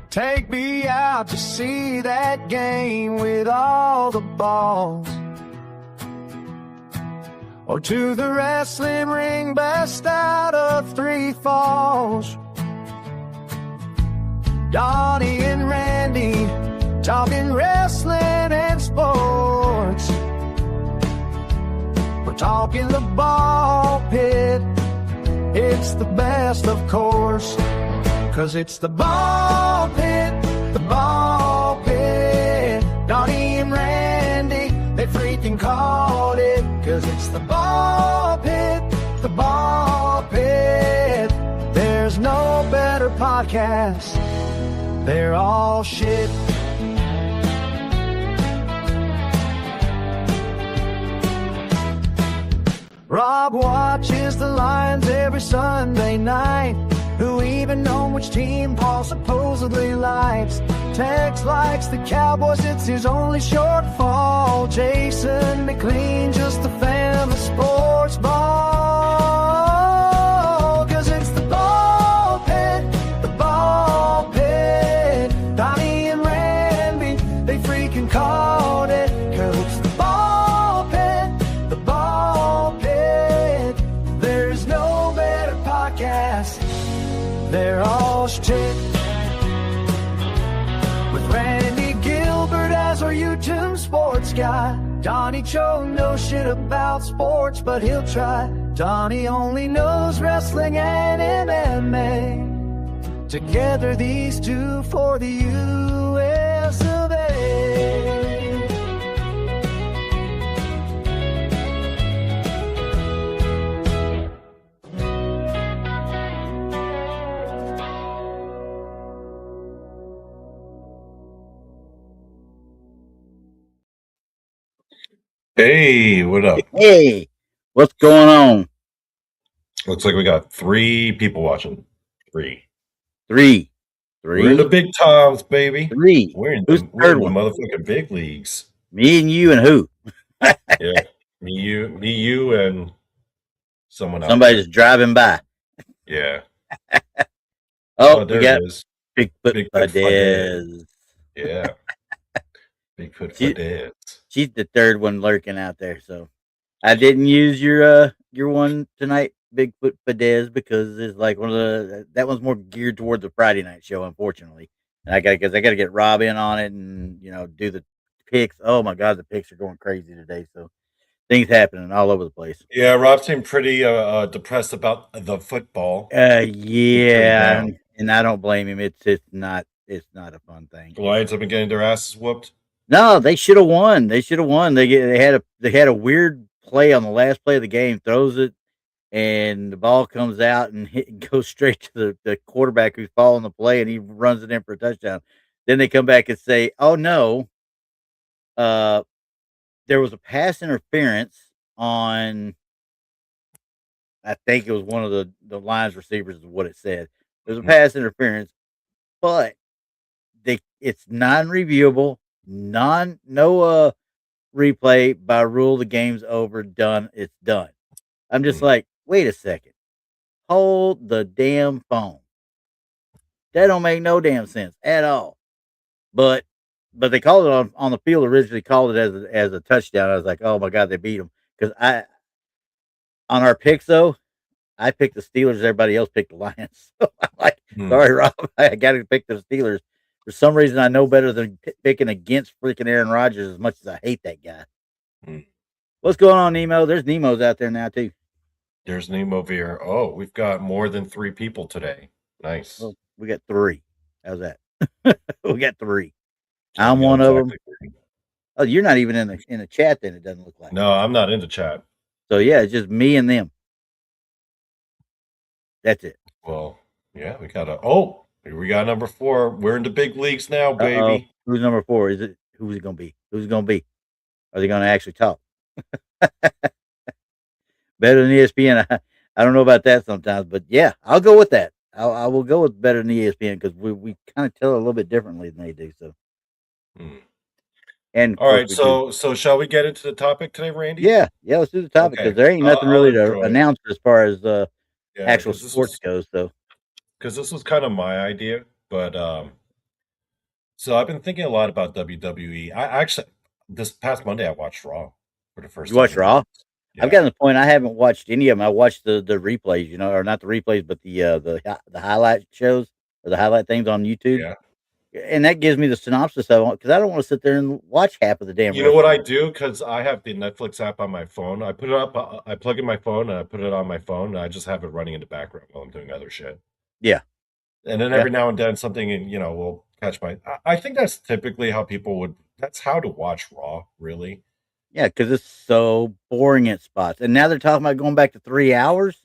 Take me out to see that game with all the balls, or to the wrestling ring best out of three falls. Donny and Randy talking wrestling and sports. We're talking the ball pit. It's the best, of course, 'cause it's the ball pit, the ball pit. Donny and Randy, they freaking called it, 'cause it's the ball pit, the ball pit. There's no better podcast. They're all shit. Rob watches the Lions every Sunday night. Who even know which team Paul supposedly likes? Tex likes the Cowboys, it's his only shortfall. Jason McLean, just a fan of sports ball. 'Cause it's the ball pit, the ball pit. Donny and Randy, they freaking called it. 'Cause it's the ball pit, the ball pit. There's no better podcast. They're all shit. With Randy Gilbert as our YouTube sports guy. Donny Cho knows shit about sports, but he'll try. Donny only knows wrestling and MMA. Together these two for the US of A. Hey, what up? Hey, what's going on? Looks like we got 3 people watching. 3. Three. We're in the big times, baby. 3. We're in Who's the, the we're third in the one? motherfucking big leagues. Me and you and who? Yeah, me, you, and someone else. Somebody just driving by. Yeah. Oh, there we got it is. Bigfoot Bigfoot Fadez. Yeah. Bigfoot She- Fadez. She's the third one lurking out there. So I didn't use your one tonight, Bigfoot Fadez, because it's like one of that one's more geared towards the Friday night show, unfortunately. And I gotta get Rob in on it and do the picks. Oh my God, the picks are going crazy today. So things happening all over the place. Yeah, Rob seemed pretty depressed about the football. Yeah, down. and I don't blame him. It's not a fun thing. The Lions have been getting their asses whooped. No, they should have won. They should have won. They had a weird play on the last play of the game. Throws it, and the ball comes out and goes straight to the quarterback who's following the play, and he runs it in for a touchdown. Then they come back and say, "Oh no, there was a pass interference on." I think it was one of the Lions receivers is what it said. There's a pass interference, but it's non-reviewable, no replay. By rule, the game's over, done. It's done. I'm just like, wait a second, hold the damn phone. That don't make no damn sense at all. But they called it on the field. Originally called it as a touchdown. I was like, oh my God, they beat them because on our picks though. I picked the Steelers. Everybody else picked the Lions. So I'm like, sorry, Rob. I got to pick the Steelers. For some reason, I know better than picking against freaking Aaron Rodgers as much as I hate that guy. What's going on, Nemo? There's Nemos out there now, too. There's Nemo here. Oh, we've got more than 3 people today. Nice. Well, we got 3. How's that? We got 3. I'm one of them. Oh, you're not even in the chat then, it doesn't look like. No, I'm not in the chat. So, yeah, it's just me and them. That's it. Well, yeah, we got here we got number 4. We're in the big leagues now, baby. Uh-oh. Who's number 4? Who's it going to be? Who's it going to be? Are they going to actually talk? Better than ESPN. I don't know about that sometimes, but yeah, I'll go with that. I will go with better than ESPN because we kind of tell it a little bit differently than they do. So, And of All course right, we do. so shall we get into the topic today, Randy? Yeah, let's do the topic Okay, because there ain't nothing I'll really to intro it. announce as far as Yeah, actual sports goes. So because this was kind of my idea, but so I've been thinking a lot about WWE. I actually this past Monday I watched Raw for the first you time watch in Raw? years. I've Yeah, gotten to the point I haven't watched any of them. I watched the replays, or not the replays, but the highlight shows or the highlight things on YouTube, yeah. and that gives me the synopsis I want because I don't want to sit there and watch half of the damn You know what wrestling. I do? Because I have the Netflix app on my phone. I put it up. I plug in my phone and I put it on my phone. And I just have it running in the background while I'm doing other shit. Yeah, And then yeah, every now and then something, will catch my. I think that's typically how people would. That's how to watch Raw, really. yeah, because it's so boring at spots, and now they're talking about going back to 3 hours.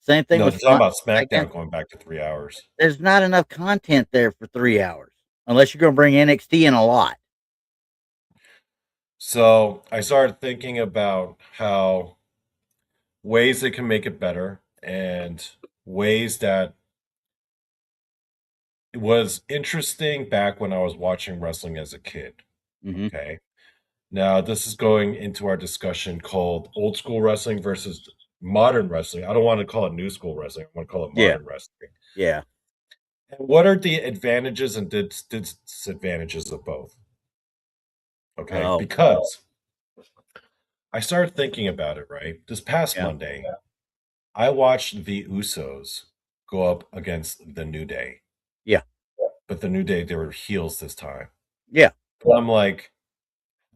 Same thing No, with they're talking about SmackDown. SmackDown going back to 3 hours. There's not enough content there for 3 hours unless you're going to bring NXT in a lot. So I started thinking about how ways they can make it better and ways that it was interesting back when I was watching wrestling as a kid. Hmm. Okay. Now, this is going into our discussion called old school wrestling versus modern wrestling. I don't want to call it new school wrestling. I want to call it Yeah, modern wrestling. yeah. And what are the advantages and disadvantages of both? Okay. Oh, Because I started thinking about it, right? This past yeah, Monday, I watched the Usos go up against the New Day. yeah, But the New Day, they were heels this time. yeah. But I'm like,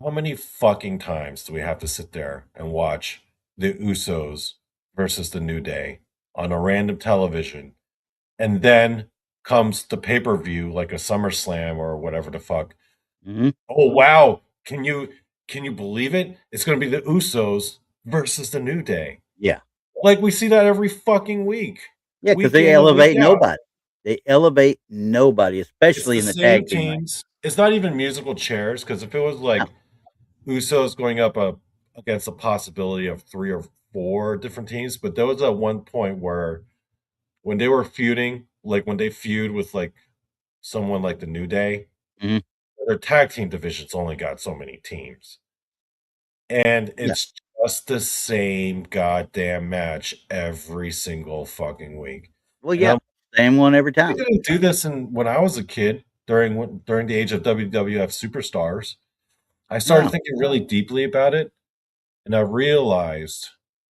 how many fucking times do we have to sit there and watch the Usos versus the New Day on a random television? And then comes the pay-per-view like a SummerSlam or whatever the fuck. Hmm. Oh wow, can you believe it? It's going to be the Usos versus the New Day. Yeah. Like we see that every fucking week. Yeah, because Week they in and week elevate out. nobody. They elevate nobody, It's especially the in the same tag team rank. teams. It's not even musical chairs because if it was No. like Usos going up against a possibility of 3 or 4 different teams, but there was at one point where when they were feuding, like when they feud with like someone like the New Day, Mhm. their tag team divisions only got so many teams. And Yeah. it's just the same goddamn match every single fucking week. Well, And yeah. I'm Same one every they time. didn't do this when I was a kid during the age of WWF superstars. I started No. thinking really deeply about it, and I realized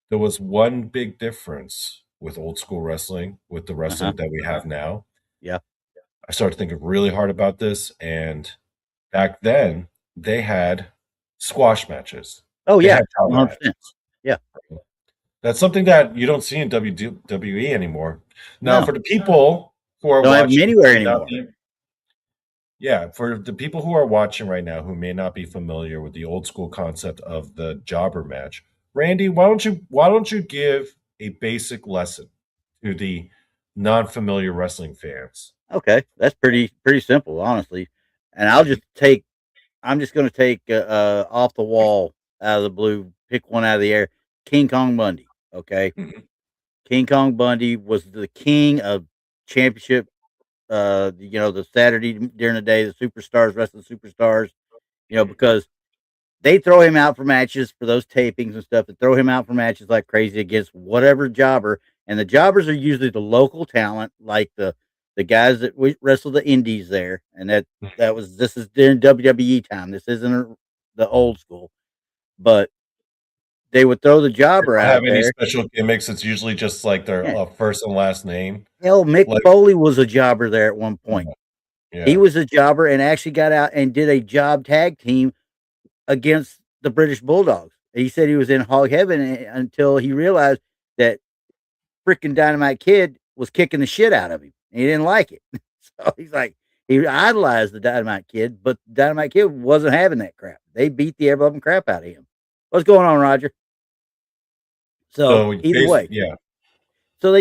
there was one big difference with old school wrestling, with the Uh-huh. wrestling that we have now. Yeah. I started thinking really hard about this, and back then they had squash matches. Oh, They yeah. had title 100%. matches. Yeah. That's something that you don't see in WWE anymore. Now, No. for the people who are Don't have them watching anywhere who may not anymore. be yeah, for the people who are watching right now who may not be familiar with the old school concept of the jobber match, Randy, why don't you give a basic lesson to the non-familiar wrestling fans? Okay. That's pretty simple, honestly. And Mhm, I'm just going to take off the wall out of the blue, pick one out of the air. King Kong Bundy. Okay. mhm, King Kong Bundy was the king of championship. The Saturday during the day, the superstars, wrestling superstars. mhm. Because they throw him out for matches for those tapings and stuff. They throw him out for matches like crazy against whatever jobber, and the jobbers are usually the local talent, like the guys that we wrestle the indies there, and this is during WWE time. This isn't the old school, but they would throw the They jobber don't have out any there. special gimmicks. It's usually just like their Yeah. first and last name. Hell, Mick Like, Foley was a jobber there at one point. yeah, He yeah. was a jobber and actually got out and did a job tag team against the British Bulldogs. He said he was in hog heaven until he realized that freaking Dynamite Kid was kicking the shit out of him. And he didn't like it. So he's like, he idolized the Dynamite Kid, but Dynamite Kid wasn't having that crap. They beat the ever loving crap out of him. What's going on, Roger? So So either way, yeah. so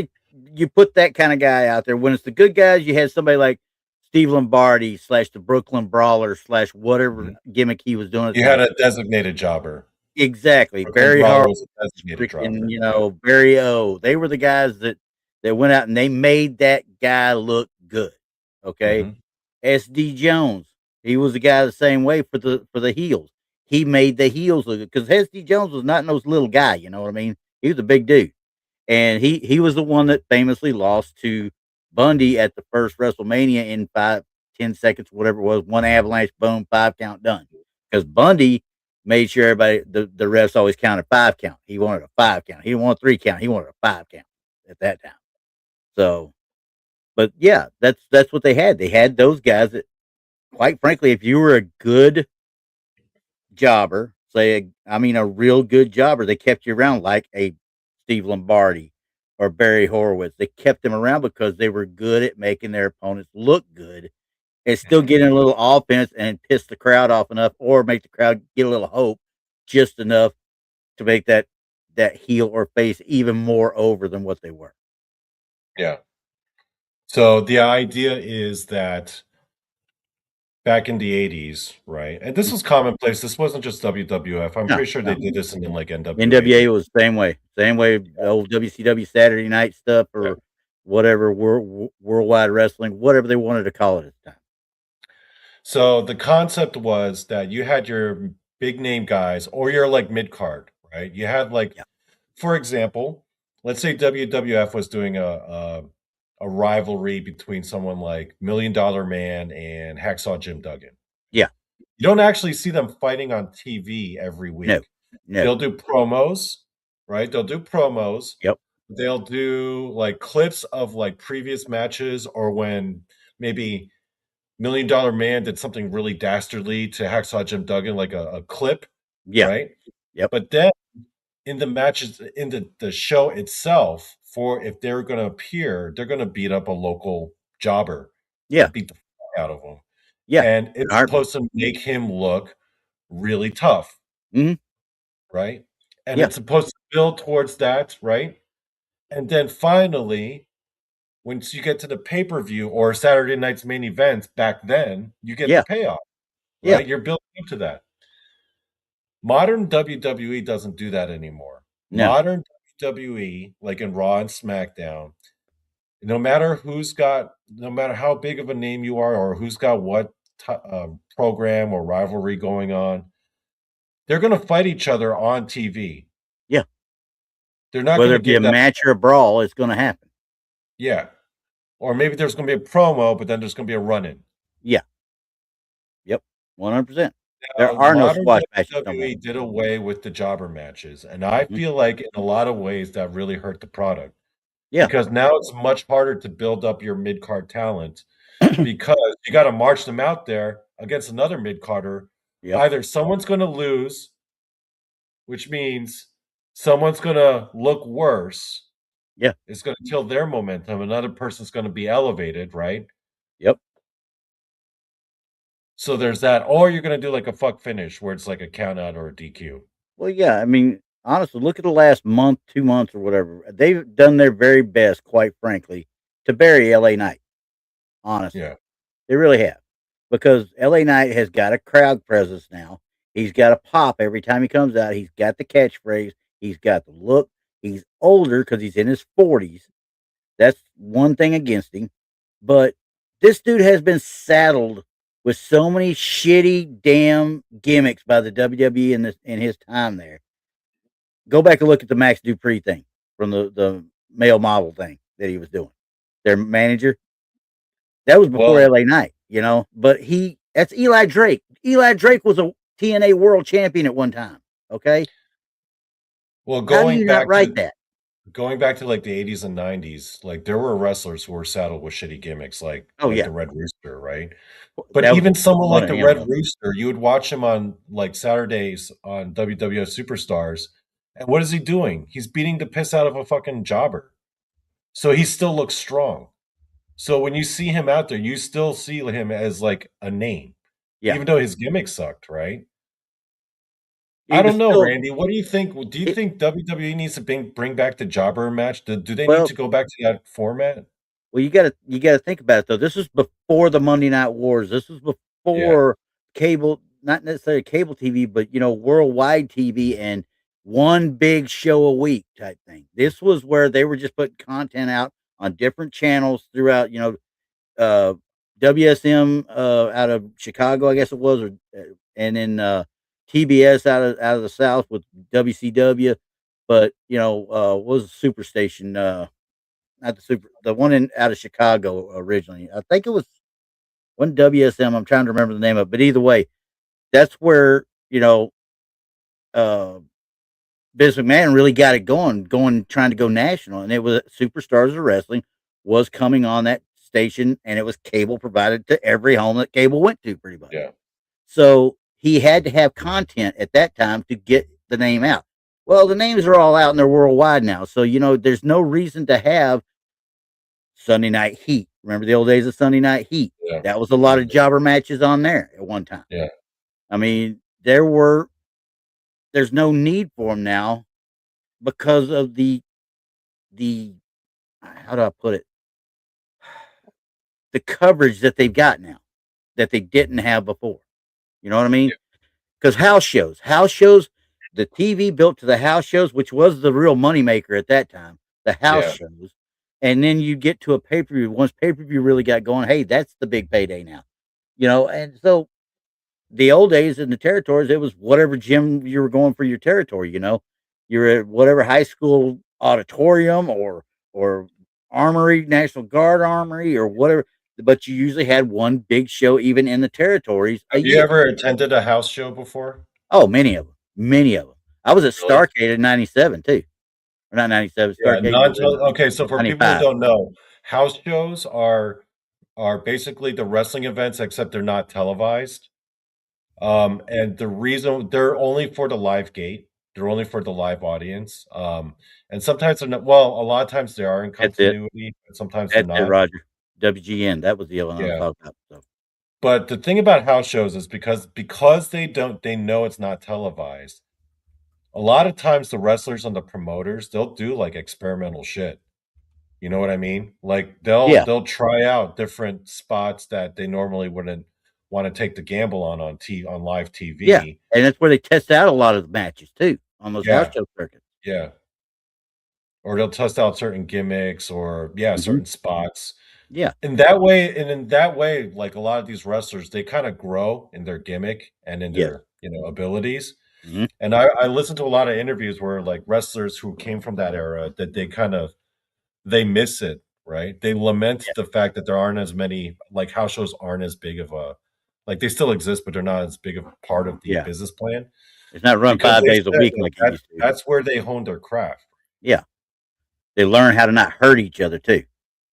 you put that kind of guy out there. When it's the good guys, you had somebody like Steve Lombardi / the Brooklyn Brawler / whatever Mhm. gimmick he was doing at the You time. had a designated jobber. Exactly. Brooklyn Barry Brawler Hart, was a designated freaking, jobber. Barry O. They were the guys that went out and they made that guy look good. Okay. Mhm. SD Jones. He was the guy the same way for the heels. He made the heels look good because Hesty Jones was not no little guy. You know what I mean? He was a big dude, and he was the one that famously lost to Bundy at the first WrestleMania in 5-10 seconds, whatever it was. One avalanche, boom, 5 count, done. Because Bundy made sure everybody the refs always counted 5 count. He wanted a 5 count. He didn't want a 3 count. He wanted a 5 count at that time. So, but yeah, that's what they had. They had those guys that, quite frankly, if you were a good jobber, a real good jobber, they kept you around like a Steve Lombardi or Barry Horowitz. They kept them around because they were good at making their opponents look good and still getting a little offense and piss the crowd off enough or make the crowd get a little hope just enough to make that heel or face even more over than what they were. Yeah. So the idea is that back in the 80s, right? And this was commonplace. This wasn't just WWF. I'm No, pretty sure no. they did this in like NWA. NWA was the same way. Same way the old WCW Saturday night stuff or whatever, worldwide wrestling, whatever they wanted to call it at the time. So the concept was that you had your big name guys or your like mid card, right? You had like, for example, let's say WWF was doing a rivalry between someone like $1 Million Man and Hacksaw Jim Duggan. Yeah. You don't actually see them fighting on TV every week. No. They'll do promos, right? They'll do promos. Yep. They'll do like clips of like previous matches or when maybe $1 Million Man did something really dastardly to Hacksaw Jim Duggan, like a clip. Yeah. Right. Yep. But then in the matches, in the show itself, for if they're going to appear, they're going to beat up a local jobber. Yeah. Beat the fuck out of him. Yeah. And it's supposed to make him look really tough. Mm-hmm. Right. And it's supposed to build towards that. Right. And then finally, once you get to the pay-per-view or Saturday night's main events back then, you get the payoff. Right. Yeah. You're building up to that. Modern WWE doesn't do that anymore. No. Modern WWE, like in Raw and SmackDown, no matter how big of a name you are or who's got what program or rivalry going on, they're going to fight each other on TV. Yeah. They're not whether going to it be a match or a brawl, it's going to happen. Yeah. Or maybe there's going to be a promo, but then there's going to be a run-in. Yeah. Yep. 100%. There are no squash matches. WWE did away with the jobber matches, and I feel like in a lot of ways that really hurt the product. Yeah. Because now it's much harder to build up your mid-card talent because you got to march them out there against another mid-carder. Yep. Either someone's going to lose, which means someone's going to look worse. Yeah. It's going to kill their momentum. Another person's going to be elevated, right? Yep. So there's that. Or you're going to do like a fuck finish where it's like a count out or a DQ. Well, yeah. I mean, honestly, look at the last month, 2 months or whatever. They've done their very best, quite frankly, to bury LA Knight. Honestly. Yeah. They really have. Because LA Knight has got a crowd presence now. He's got a pop every time he comes out. He's got the catchphrase. He's got the look. He's older because he's in his 40s. That's one thing against him. But this dude has been saddled with so many shitty damn gimmicks by the WWE in his time there. Go back and look at the Max Dupree thing from the male model thing that he was doing. Their manager. That was before LA Knight, but that's Eli Drake. Eli Drake was a TNA world champion at one time. Okay. Well, how do you not write that? Going back to like the 80s and 90s, like there were wrestlers who were saddled with shitty gimmicks, like the Red Rooster, right? But even someone like the Red Rooster, you would watch him on like Saturdays on WWF Superstars, and what is he doing? He's beating the piss out of a fucking jobber. So he still looks strong. So when you see him out there, you still see him as like a name, even though his gimmick sucked, right? I don't know, Randy. What do you think? Do you think WWE needs to bring back the jobber match? Do they need to go back to that format? Well, you gotta think about it though. This is before the Monday Night Wars. This was before cable, not necessarily cable TV, but worldwide TV and one big show a week type thing. This was where they were just putting content out on different channels throughout, WSM out of Chicago, I guess it was, and then TBS out of the South with WCW. But what was the Superstation? Not the one out of Chicago originally. I think it was one WSM. I'm trying to remember the name of it, but either way, that's where uh, Vince McMahon really got it going, trying to go national, and it was Superstars of Wrestling was coming on that station, and it was cable provided to every home that cable went to, pretty much. Yeah. So he had to have content at that time to get the name out. Well, the names are all out and they're worldwide now, so there's no reason to have Sunday Night Heat. Remember the old days of Sunday Night Heat? Yeah. That was a lot of jobber matches on there at one time. Yeah. I mean, there's no need for them now because of the how do I put it? The coverage that they've got now that they didn't have before. You know what I mean? Because house shows, the TV built to the house shows, which was the real moneymaker at that time, the house shows. And then you get to a pay-per-view. Once pay-per-view really got going, hey, that's the big payday now. And so the old days in the territories, it was whatever gym you were going for your territory, You're at whatever high school auditorium or armory, National Guard armory or whatever. But you usually had one big show even in the territories. Have you ever attended a house show before? Oh, many of them. I was at Starrcade in '97 too. Or not '97. Okay, so for people who don't know, house shows are basically the wrestling events, except they're not televised. And the reason they're only for the live gate, they're only for the live audience. And sometimes they're not. Well, a lot of times they are in continuity, but sometimes they're not. Roger. WGN. That was the other one I was talking about. So. But the thing about house shows is because they know it's not televised. A lot of times the wrestlers and the promoters, they'll do like experimental shit. You know what I mean? Like they'll try out different spots that they normally wouldn't want to take the gamble on live TV. Yeah, and that's where they test out a lot of the matches too on those house show circuits. Yeah, or they'll test out certain gimmicks or certain spots. Yeah, in that way, like a lot of these wrestlers, they kind of grow in their gimmick and in their abilities. Mm-hmm. And I listened to a lot of interviews where like wrestlers who came from that era that they miss it, right? They lament the fact that there aren't as many, like house shows aren't as big of a, like they still exist, but they're not as big of a part of the business plan. It's not run 5 days a week like it used to. That's where they hone their craft. Yeah. They learn how to not hurt each other too,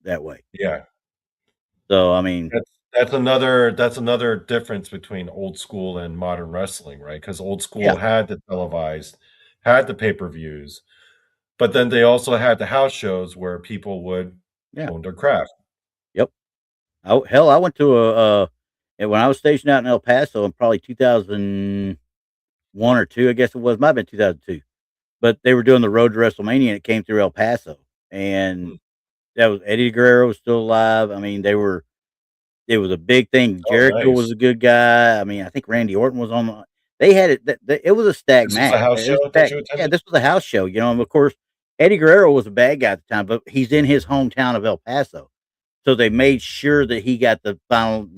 that way. Yeah. So, I mean, that's another difference between old school and modern wrestling, right? Because old school had the televised, had the pay-per-views, but then they also had the house shows where people would hone their craft. Yep. I went to when I was stationed out in El Paso in probably 2001 or 2, I guess it was, might have been 2002. But they were doing the Road to WrestleMania and it came through El Paso. And that was Eddie Guerrero was still alive. I mean, it was a big thing. Jericho was a good guy. I mean, I think Randy Orton was on they had it. It was a stacked match. This was a house show, and of course, Eddie Guerrero was a bad guy at the time, but he's in his hometown of El Paso. So they made sure that he got the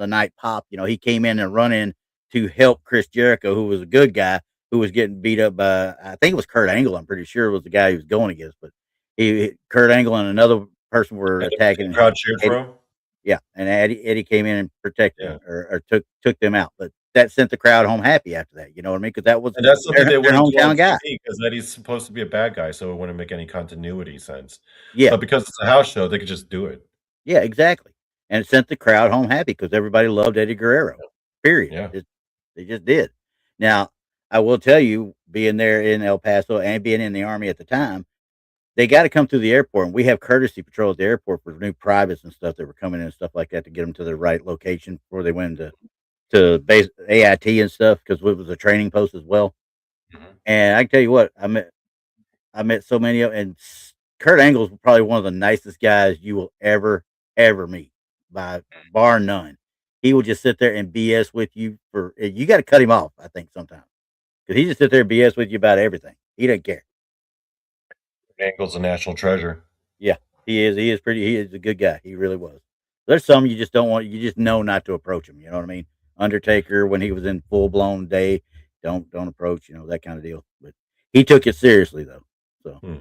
night pop. He came in and run in to help Chris Jericho, who was a good guy, who was getting beat up by, I think it was Kurt Angle. I'm pretty sure it was the guy he was going against, but Kurt Angle and another person were attacking. The crowd cheered for him. Yeah, and Eddie came in and protected them, or took them out. But that sent the crowd home happy after that. You know what I mean? Because that was that's something they their hometown guy. Because Eddie's supposed to be a bad guy, so it wouldn't make any continuity sense. Yeah, but because it's a house show, they could just do it. Yeah, exactly. And it sent the crowd home happy because everybody loved Eddie Guerrero. Period. Yeah. They just did. Now, I will tell you, being there in El Paso and being in the Army at the time, they got to come through the airport, and we have courtesy patrol at the airport for new privates and stuff that were coming in and stuff like that to get them to the right location before they went to base AIT and stuff, because it was a training post as well. Mm-hmm. And I can tell you what, I met so many of them, and Kurt Angle is probably one of the nicest guys you will ever meet, by bar none. He will just sit there and BS with you you got to cut him off, I think, sometimes, because he just sit there and BS with you about everything. He doesn't care. Angle's a national treasure. Yeah, he is. He is a good guy. He really was. There's some you just don't want. You just know not to approach him. You know what I mean? Undertaker when he was in full blown day, don't approach. You know that kind of deal. But he took it seriously though. So Hmm.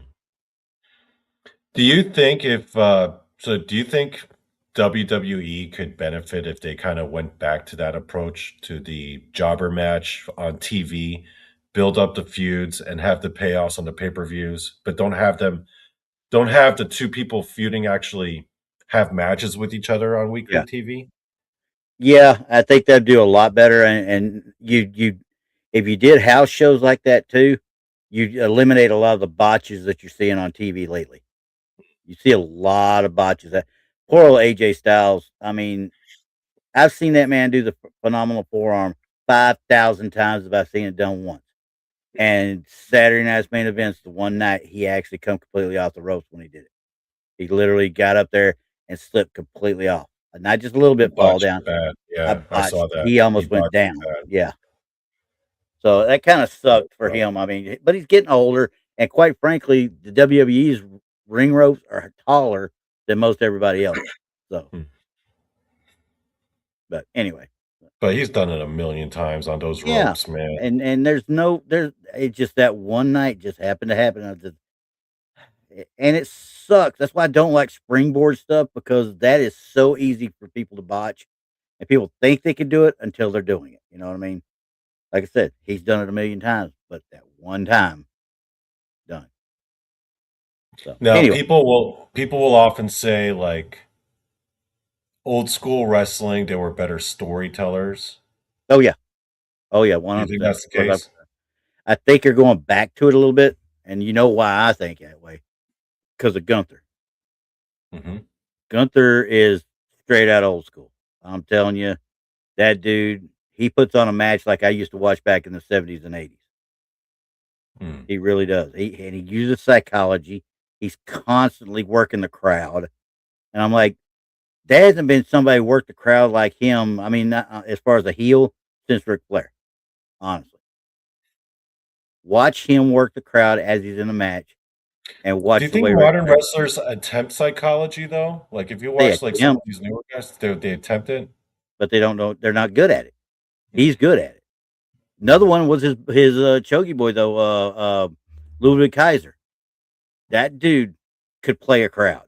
Do you think do you think WWE could benefit if they kind of went back to that approach to the jobber match on TV, build up the feuds and have the payoffs on the pay-per-views, but don't have the two people feuding actually have matches with each other on weekly yeah, TV? yeah, I think that'd do a lot better. And you if you did house shows like that too, you eliminate a lot of the botches that you're seeing on TV lately. You see a lot of botches. That poor old AJ Styles. I mean, I've seen that man do the phenomenal forearm 5,000 times if I've seen it done once. And Saturday night's main events, the one night he actually come completely off the ropes when he did it. He literally got up there and slipped completely off. Not just a little He bit fall botched down. it bad. I Yeah, I botched. saw that. He He almost went botched it down. bad. Yeah. So that kind of That was sucked for rough. him. I mean, but he's getting older, and quite frankly, the WWE's ring ropes are taller than most everybody else. So, Hmm. but anyway, But he's done it a million times on those yeah. ropes, man. And there's it's just that one night just happened to happen. And it sucks. That's why I don't like springboard stuff because that is so easy for people to botch, and people think they can do it until they're doing it. You know what I mean? Like I said, he's done it a million times, but that one time, done. So Now, anyway, people will often say like old school wrestling, they were better storytellers. oh yeah, oh yeah, Do you think 100%. that's the case? I think you're going back to it a little bit, and you know why I think that way because of Gunther. Hmm. Gunther is straight out old school. I'm telling you, that dude, he puts on a match like I used to watch back in the 70s and 80s. Hmm. He really does. He uses psychology. He's constantly working the crowd, and I'm like, there hasn't been somebody work the crowd like him. I mean, as far as a heel, since Ric Flair. Honestly, watch him work the crowd as he's in a match, and Do you watch the think way Ric modern Flair. wrestlers attempt psychology though? Like if you They watch like some of attempt, these newer guys, they attempt it. but they don't know. They're not good at it. Hmm. He's good at it. Another one was his choky boy though, Ludwig Kaiser. That dude could play a crowd.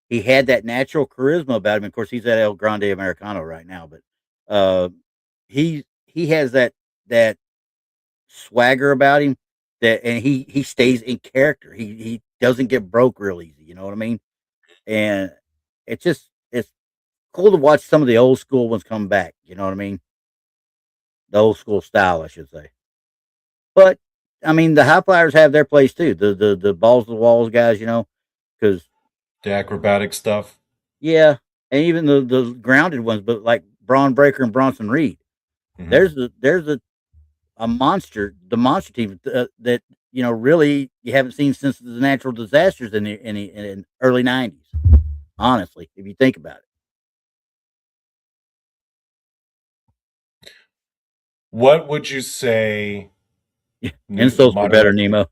He had that natural charisma about him. Of course, he's at El Grande Americano right now, but uh, he has that swagger about him that, and he stays in character. He doesn't get broke real easy. You know what I mean? And it's cool to watch some of the old school ones come back. You know what I mean? The old school style, I should say. But I mean, the high flyers have their place too. The balls to the walls guys, you know, because The acrobatic stuff. yeah, and even the grounded ones, but like Braun Breaker and Bronson Reed. Hmm. There's a monster, the monster team that really you haven't seen since the natural disasters in early '90s. Honestly, if you think about What would you say it, new insults were modern better, wrestling? Nemo.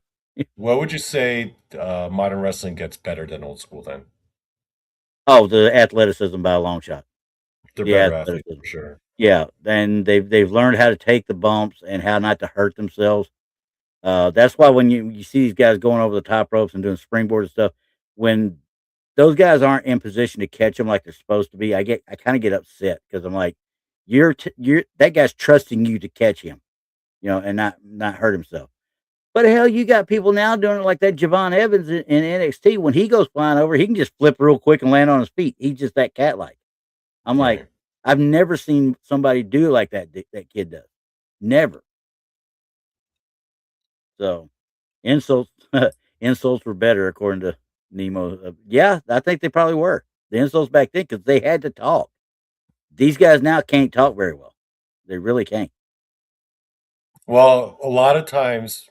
What would you say modern wrestling gets better than old school then? Oh, the athleticism by a long shot. They're The better athletes athleticism. for sure. Yeah, and they've learned how to take the bumps and how not to hurt themselves. That's why when you see these guys going over the top ropes and doing springboard and stuff, when those guys aren't in position to catch them like they're supposed to be, I kind of get upset because I'm like, you're that guy's trusting you to catch him, and not hurt himself. But hell, you got people now doing it like that. Javon Evans in NXT, when he goes flying over, he can just flip real quick and land on his feet. He's just that cat like. I'm like, Right. I've never seen somebody do like that kid does. Never. So insults insults were better according to Nemo. Yeah, I think they probably were. The insults back then because they had to talk. These guys now can't talk very well. They really can't. Well, a lot of times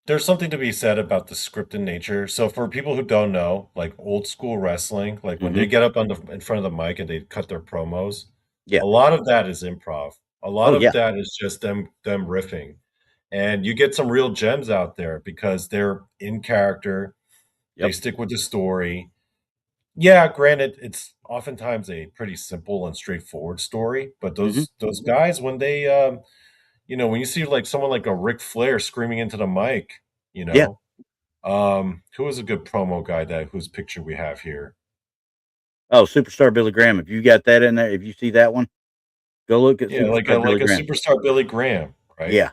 there's something to be said about the scripted nature. So for people who don't know, like old school wrestling, like when Hmm. they get up in front of the mic and they cut their promos, Yeah. a lot of that is improv. A lot Oh of yeah. that is just them riffing. And you get some real gems out there because they're in character, they Yep. stick with the story, Yeah, granted, it's oftentimes a pretty simple and straightforward story, but Hmm. those guys when they when you see like someone like a Ric Flair screaming into the mic, you Yeah. know, who is a good promo guy that whose picture we have here? Oh, Superstar Billy Graham. If you got that in there, if you see that one, go look at Yeah, like a Superstar Billy Graham. superstar Billy Graham, right? Yeah.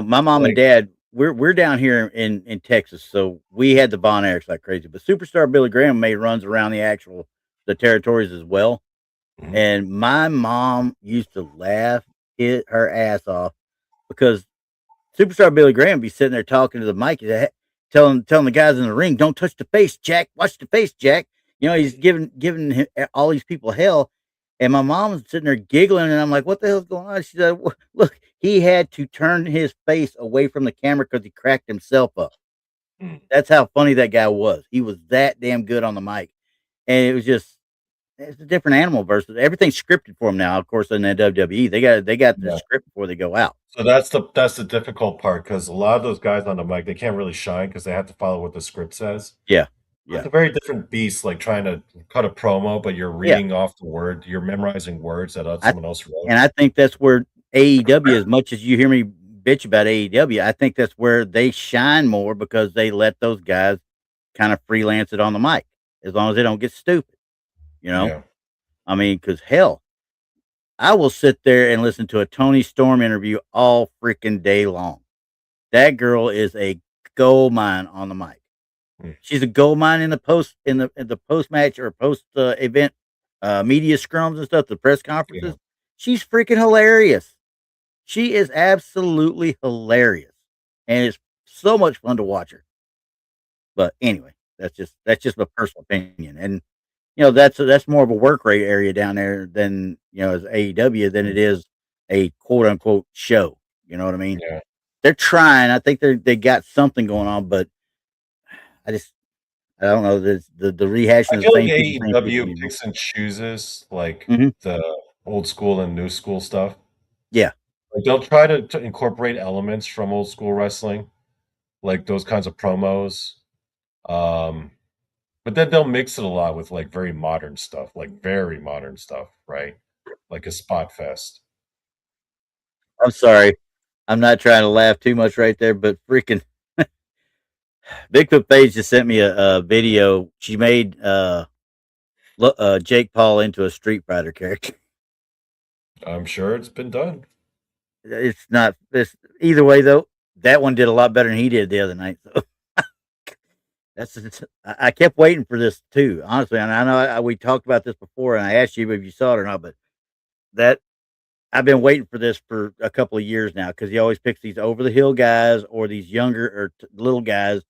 My mom and Like, dad, we're down here in Texas, so we had the Von Erichs like crazy. But Superstar Billy Graham made runs around the territories as well. mhm, And my mom used to laugh hit her ass off because Superstar Billy Graham be sitting there talking to the mic, telling the guys in the ring, "Don't touch the face, Jack. Watch the face, Jack." He's giving all these people hell, and my mom's sitting there giggling, and I'm like, "What the hell's going on?" She said, "Look, he had to turn his face away from the camera because he cracked himself up. mm, That's how funny that guy was. He was that damn good on the mic, and it was just." It's a different animal versus everything's scripted for them now. Of course, in the WWE, they got the yeah. script before they go out. So that's the difficult part because a lot of those guys on the mic, they can't really shine because they have to follow what the script says. Yeah, It's yeah, a very different beast, like trying to cut a promo, but you're yeah. reading off the word, you're memorizing words that I someone else wrote. And I think that's where AEW, as much as you hear me bitch about AEW, I think that's where they shine more because they let those guys kind of freelance it on the mic, as long as they don't get stupid. You know, Yeah. I mean, because hell, I will sit there and listen to a Tony Storm interview all freaking day long. That girl is a gold mine on the mic. Mm, She's a gold mine in the post match or post event media scrums and stuff, the press yeah. conferences. She's freaking hilarious. She is absolutely hilarious, and it's so much fun to watch her. But anyway, that's just my personal opinion, and that's more of a work rate area down there than as AEW than Mm, it is a quote unquote show. You know what I mean? yeah. They're trying. I think they got something going on, but I just I don't know. The rehashing I of feel like the same people AEW anymore. picks and chooses like Hmm. the old school and new school stuff. Yeah, Like they'll try to incorporate elements from old school wrestling, like those kinds of promos. Um, but then they'll mix it a lot with like very modern stuff, right? Like a spot fest. I'm sorry. I'm not trying to laugh too much right there, but freaking Bigfoot Page just sent me a video. She made Jake Paul into a Street Fighter character. I'm sure it's been done. It's not this either way though. That one did a lot better than he did the other night. So I kept waiting for this too. Honestly, and I know we talked about this before, and I asked you if you saw it or not. But that I've been waiting for this for a couple of years now because he always picks these over the hill guys or these younger or little guys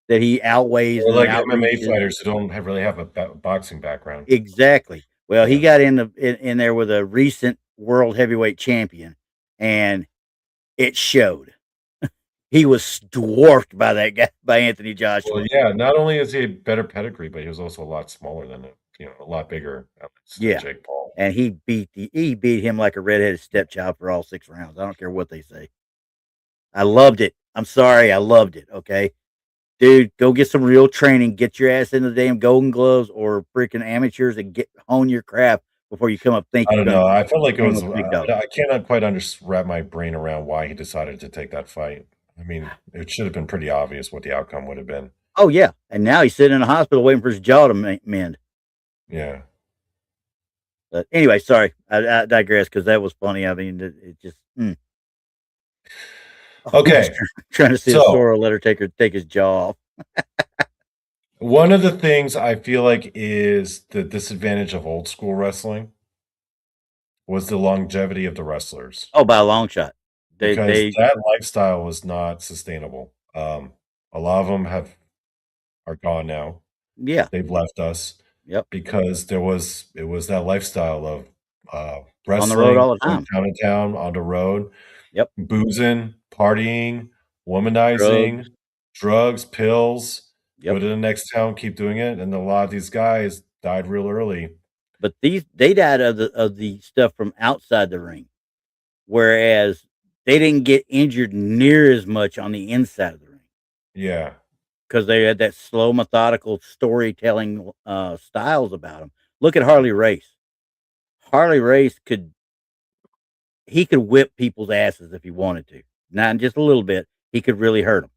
that he outweighs Or and like MMA outreaches. fighters who don't really have a boxing background. Exactly. Well, he Yeah. got in there with a recent world heavyweight champion, and it showed. He was dwarfed by that guy, by Anthony Well, Joshua. yeah, not only is he a better pedigree, but he was also a lot smaller than it, a lot bigger, at least than Yeah, Jake Paul. and he beat him like a redheaded stepchild for all 6 rounds. I don't care what they say. I loved it. I'm sorry, I loved it. Okay, dude, go get some real training. Get your ass into the damn Golden Gloves or freaking amateurs and get hone your craft before you come up think I you're don't gonna know. I felt like it hang was. with the big dog. I cannot quite wrap my brain around why he decided to take that fight. I mean, it should have been pretty obvious what the outcome would have been. Oh yeah, and now he's sitting in a hospital waiting for his jaw to mend. Yeah. But anyway, sorry, I digress because that was funny. I mean, it just almost Okay. trying to see a So Sorrow let her take his jaw off. one of the things I feel like is the disadvantage of old school wrestling was the longevity of the wrestlers Oh, by a long shot. because They that lifestyle was not sustainable. A lot of them are gone now. yeah, They've left us yep, because it was that lifestyle of on the road wrestling, all the going time. town to town on the road, Yep, boozing, partying, drugs. womanizing, drugs, pills, go Yep. to the next town, keep doing it, and a lot of these guys died real early. But they died of the stuff from outside the ring, whereas they didn't get injured near as much on the inside of the ring. Yeah. because they had that slow, methodical storytelling styles about them. Look at Harley Race. Harley Race could whip people's asses if he wanted to, not just a little bit. He could really hurt them,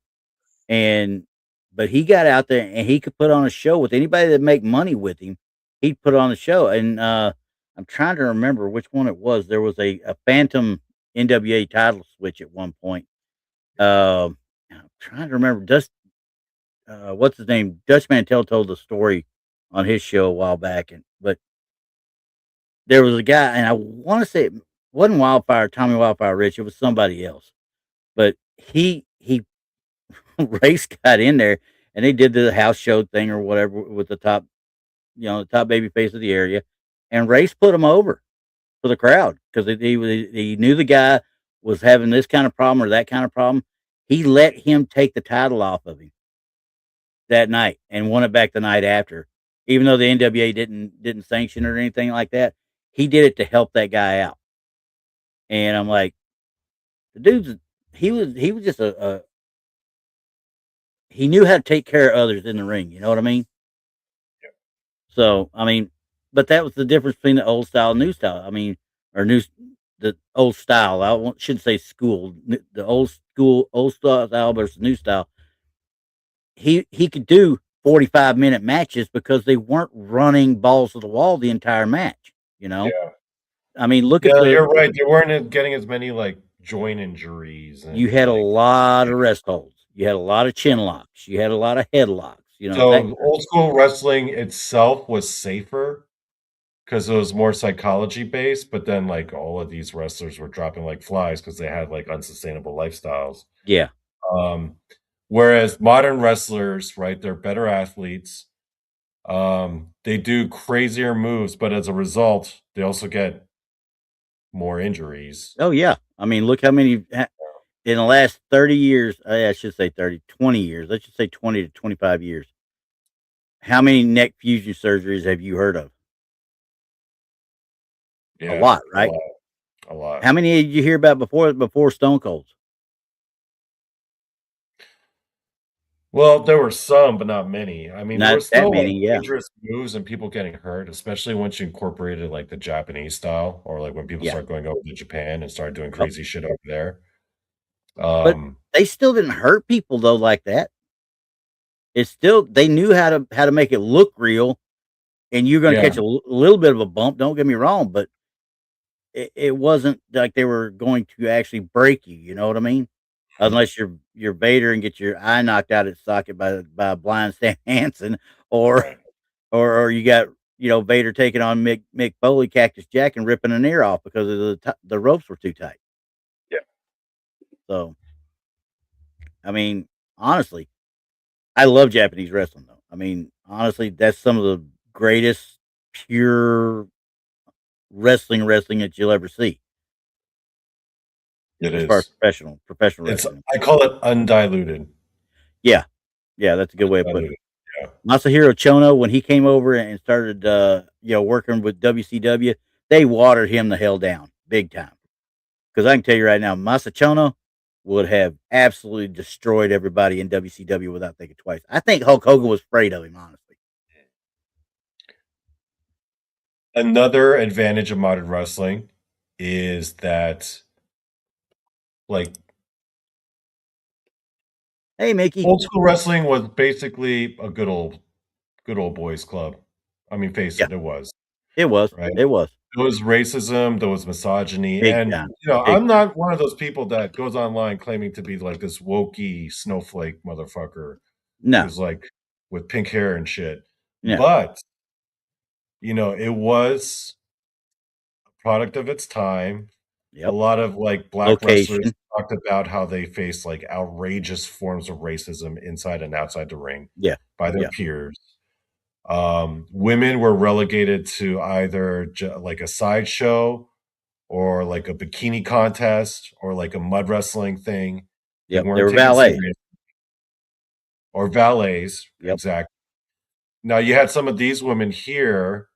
and but he got out there and he could put on a show with anybody that make money with him. He'd put on a show, and I'm trying to remember which one it was. There was a phantom NWA title switch at one point. I'm trying to remember. What's his name? Dutch Mantel told the story on his show a while back, but there was a guy, and I want to say it wasn't Tommy Wildfire Rich. It was somebody else, but he Race got in there, and they did the house show thing or whatever with the top, the top baby face of the area, and Race put him over for the crowd because he knew the guy was having this kind of problem or that kind of problem. He let him take the title off of him that night and won it back the night after, even though the NWA didn't sanction it or anything like that. He did it to help that guy out, and I'm like, the dude's he was just he knew how to take care of others in the ring. You know what I mean? Yeah. So I mean, but that was the difference between the old style and new style. I mean, or the old style. Shouldn't say school. The old style versus new style. He could do 45-minute matches because they weren't running balls to the wall the entire match. Yeah. I mean, look Yeah, at you're right. They weren't getting as many like joint injuries. You had a lot of rest holds. You had a lot of chin locks. You had a lot of headlocks. So old school wrestling itself was safer because it was more psychology based, but then like all of these wrestlers were dropping like flies because they had like unsustainable lifestyles. Yeah. Whereas modern wrestlers, right, they're better athletes. They do crazier moves, but as a result, they also get more injuries. Oh yeah. I mean, look how many in the last 30 years, I should say 30, 20 years. Let's just say 20 to 25 years. How many neck fusion surgeries have you heard of? Yeah, a lot, right? A lot. How many did you hear about before Stone Cold's? Well, there were some, but not many. I mean, there Not were that still like many, yeah. dangerous moves and people getting hurt, especially once you incorporated like the Japanese style or like when people Yeah. start going over to Japan and started doing Yep. crazy shit over there. But they still didn't hurt people though like that. It's still they knew how to make it look real, and you're going to catch a little bit of a bump. Don't get me wrong, but it wasn't like they were going to actually break you. You know what I mean? Unless you're Vader and get your eye knocked out its socket by blind Stan Hansen, or Right. or you got Vader taking on Mick Foley, Cactus Jack, and ripping an ear off because of the ropes were too tight. Yeah. So, I mean, honestly, I love Japanese wrestling though. I mean, honestly, that's some of the greatest pure wrestling that you'll ever see. It as far as is. professional It's wrestling. I call it undiluted. Yeah. Yeah, that's a good way of putting it. Yeah. Masahiro Chono, when he came over and started working with WCW, they watered him the hell down big time. Because I can tell you right now, Masa Chono would have absolutely destroyed everybody in WCW without thinking twice. I think Hulk Hogan was afraid of him, honestly. Another advantage of modern wrestling is that, like, hey, Mickey, old school wrestling was basically a good old boys club. I mean, face it, it was. It was. Right? It was. There was racism, there was misogyny, Big and time. I'm not one of those people that goes online claiming to be like this wokey snowflake motherfucker who's like with pink hair and shit. Yeah. But it was a product of its time. Yep. A lot of like black wrestlers talked about how they faced like outrageous forms of racism inside and outside the ring by their peers. Women were relegated to either like a sideshow or like a bikini contest or like a mud wrestling thing. They were valets. Or valets. Yep. Exactly. Now you had some of these women here.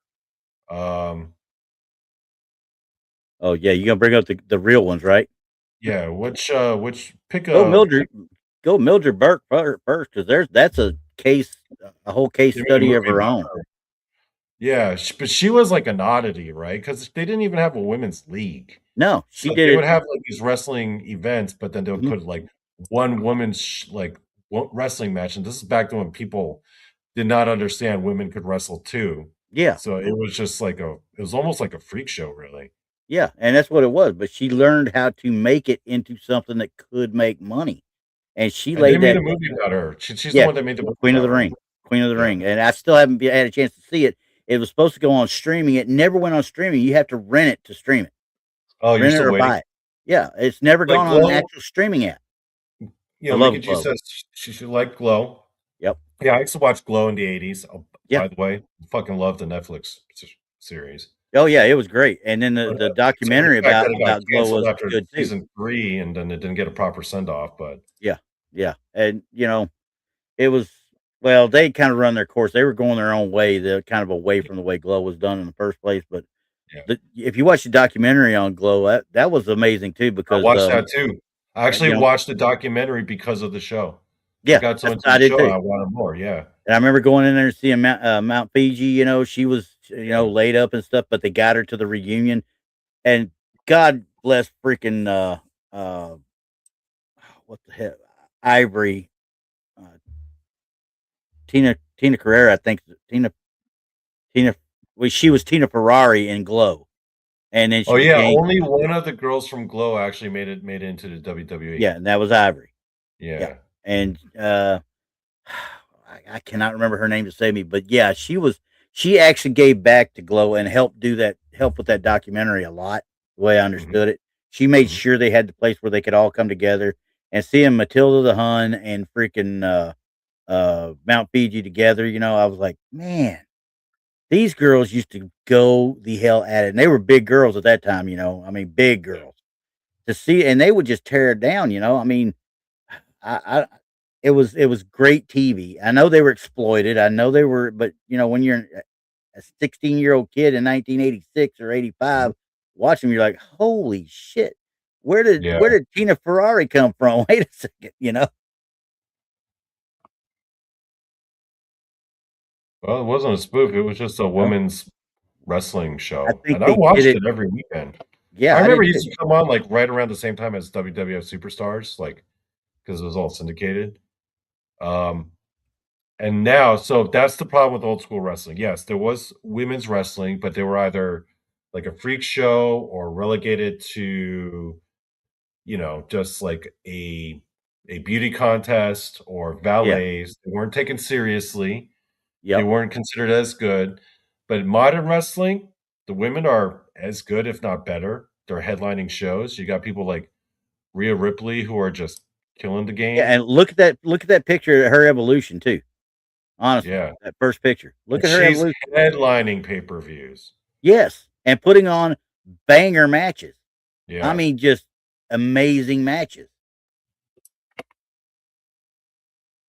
Oh yeah, you're gonna bring up the real ones, right? Yeah, which pick Mildred. go Mildred Burke first because that's a whole case They made a study of movie her about own. her. Yeah, but she was like an oddity, right? Because they didn't even have a women's league. No, she So did they it. would have like these wrestling events, but then they would Mhm. put like one women's wrestling match. And this is back to when people did not understand women could wrestle too. Yeah, So it was just like it was almost like a freak show, really. yeah, and that's what it was. But she learned how to make it into something that could make money, and she And they laid made that. a movie about her. She's the Yeah, one that made the movie Queen of about the her. Ring, Queen of the Yeah. Ring, and I still haven't had a chance to see it. It was supposed to go on streaming. It never went on streaming. You have to rent it to stream it, Oh, you're rent it still or waiting? buy it. Yeah, it's never Like gone on an Glow, actual streaming app. I Mickey love G Glow. says she should like Glow. Yep. Yeah, I used to watch Glow in the 80s. Oh, Yeah. by the way, fucking love the Netflix series. Oh yeah, it was great. And then But, the except for the documentary fact that it got about Glow canceled was after good too. season 3, and then it didn't get a proper send-off, but Yeah, yeah, and it was well, they kind of run their course. They were going their own way. They're kind of away from the way Glow was done in the first place. But yeah. if you watch the documentary on Glow, that was amazing too I because watched that too. I actually you know, watched the documentary because of the show. I yeah, got so into I the did show, too. I wanted more, yeah. And I remember going in there and seeing Mount Fiji. She was Yeah. laid up and stuff, but they got her to the reunion. And God bless freaking what the hell, Ivory, uh, Tina Carrera, I think Tina. Well, she was Tina Ferrari in Glow, and then she Oh, yeah, became only one of the girls from Glow actually made it into the WWE. yeah, and that was Ivory. Yeah, Yeah. and I cannot remember her name to save me, but yeah, she actually gave back to Glow and helped with that documentary a lot. The way I Mhm. understood it, she made Mhm. sure they had the place where they could all come together and seeing Matilda the Hun and freaking Mount Fiji together. I was like, man, these girls used to go the hell at it, and they were big girls at that time. I mean, big Yeah. girls to see, and they would just tear it down. I mean, I it was great TV. I know they were exploited. I know they were, but when you're a 16-year-old kid in 1986 or 85, watching, you're like, holy shit, Yeah. where did Tina Ferrari come from? Wait a second. Well, it wasn't a spoof, it was just a No, women's wrestling I show, think and I they did watched it. it every weekend. I Yeah, I remember did it too. used to come on, like, right around the same time as WWF Superstars, like, because it was all syndicated. Um, and now so that's the problem with old school wrestling. Yes, there was women's wrestling, but they were either like a freak show or relegated to, just like a beauty contest or Yeah. valets. They weren't taken seriously. They Yep. weren't considered as good. But modern wrestling, the women are as good, if not better. They're headlining shows. You got people like Rhea Ripley who are just killing the Yeah, game. and look at that picture of her evolution too. Honestly, Yeah. that first picture. Look And at her she's evolution. headlining pay-per-views. Yes, and putting on banger matches. I Yeah. mean, just amazing matches.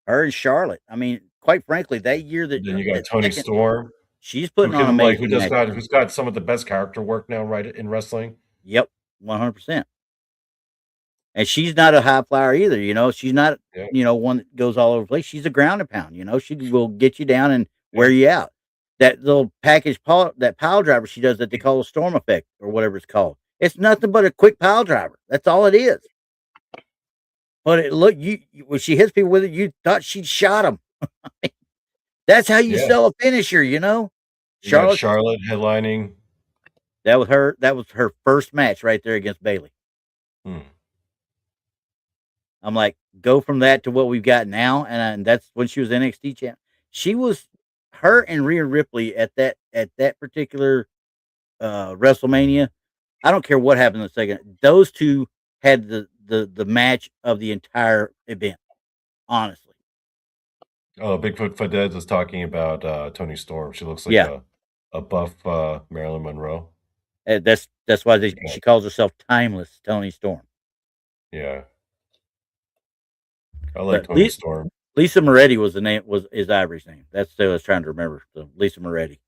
Her and Charlotte. I mean, quite frankly, that year Then you got that Tony second, Storm, she's putting on who amazing just matches. who's got some of the best character work now, right, in wrestling. Yep, 100%. And she's not a high flyer either. She's not Yeah, one that goes all over the place. She's a ground and pound. She will get you down and yeah, wear you out. That little that pile driver she does that they call a storm effect or whatever it's called. It's nothing but a quick pile driver. That's all it is. But when she hits people with it, you thought she'd shot them. That's how you yeah. sell a finisher. You got Charlotte. Charlotte headlining. That was her. That was her first match right there against Bailey. Hmm. I'm like, go from that to what we've got now, and that's when she was NXT champ. She was her and Rhea Ripley at that particular WrestleMania. I don't care what happened in the second. Those two had the match of the entire event. Honestly, Oh, Bigfoot Fadez was talking about Tony Storm. She looks like yeah, a buff Marilyn Monroe. that's why Yeah. she calls herself Timeless Tony Storm. Yeah. I like But Tony Storm. Lisa Moretti is Ivory's name. That's what I was trying to remember. So Lisa Moretti.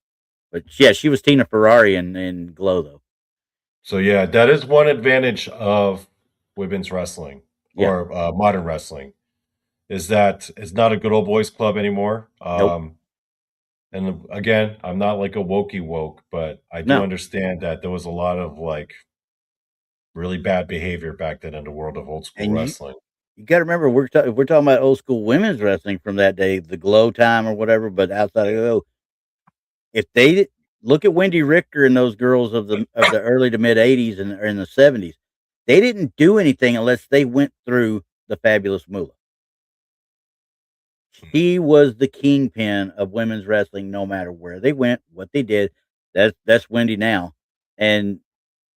But yeah, she was Tina Ferrari in Glow though. So yeah, that is one advantage of women's wrestling Yeah. or modern wrestling. is that it's not a good old boys club anymore. Nope. And again, I'm not like a wokey woke, but I do No. understand that there was a lot of like really bad behavior back then in the world of old school And wrestling. you got to remember, we're talking about old school women's wrestling from that day, the Glow time or whatever. But outside of Glow, if they look at Wendy Richter and those girls of the early to mid '80s and in the '70s, they didn't do anything unless they went through the Fabulous Moolah. She was the kingpin of women's wrestling, no matter where they went, what they did. That's Wendy now, and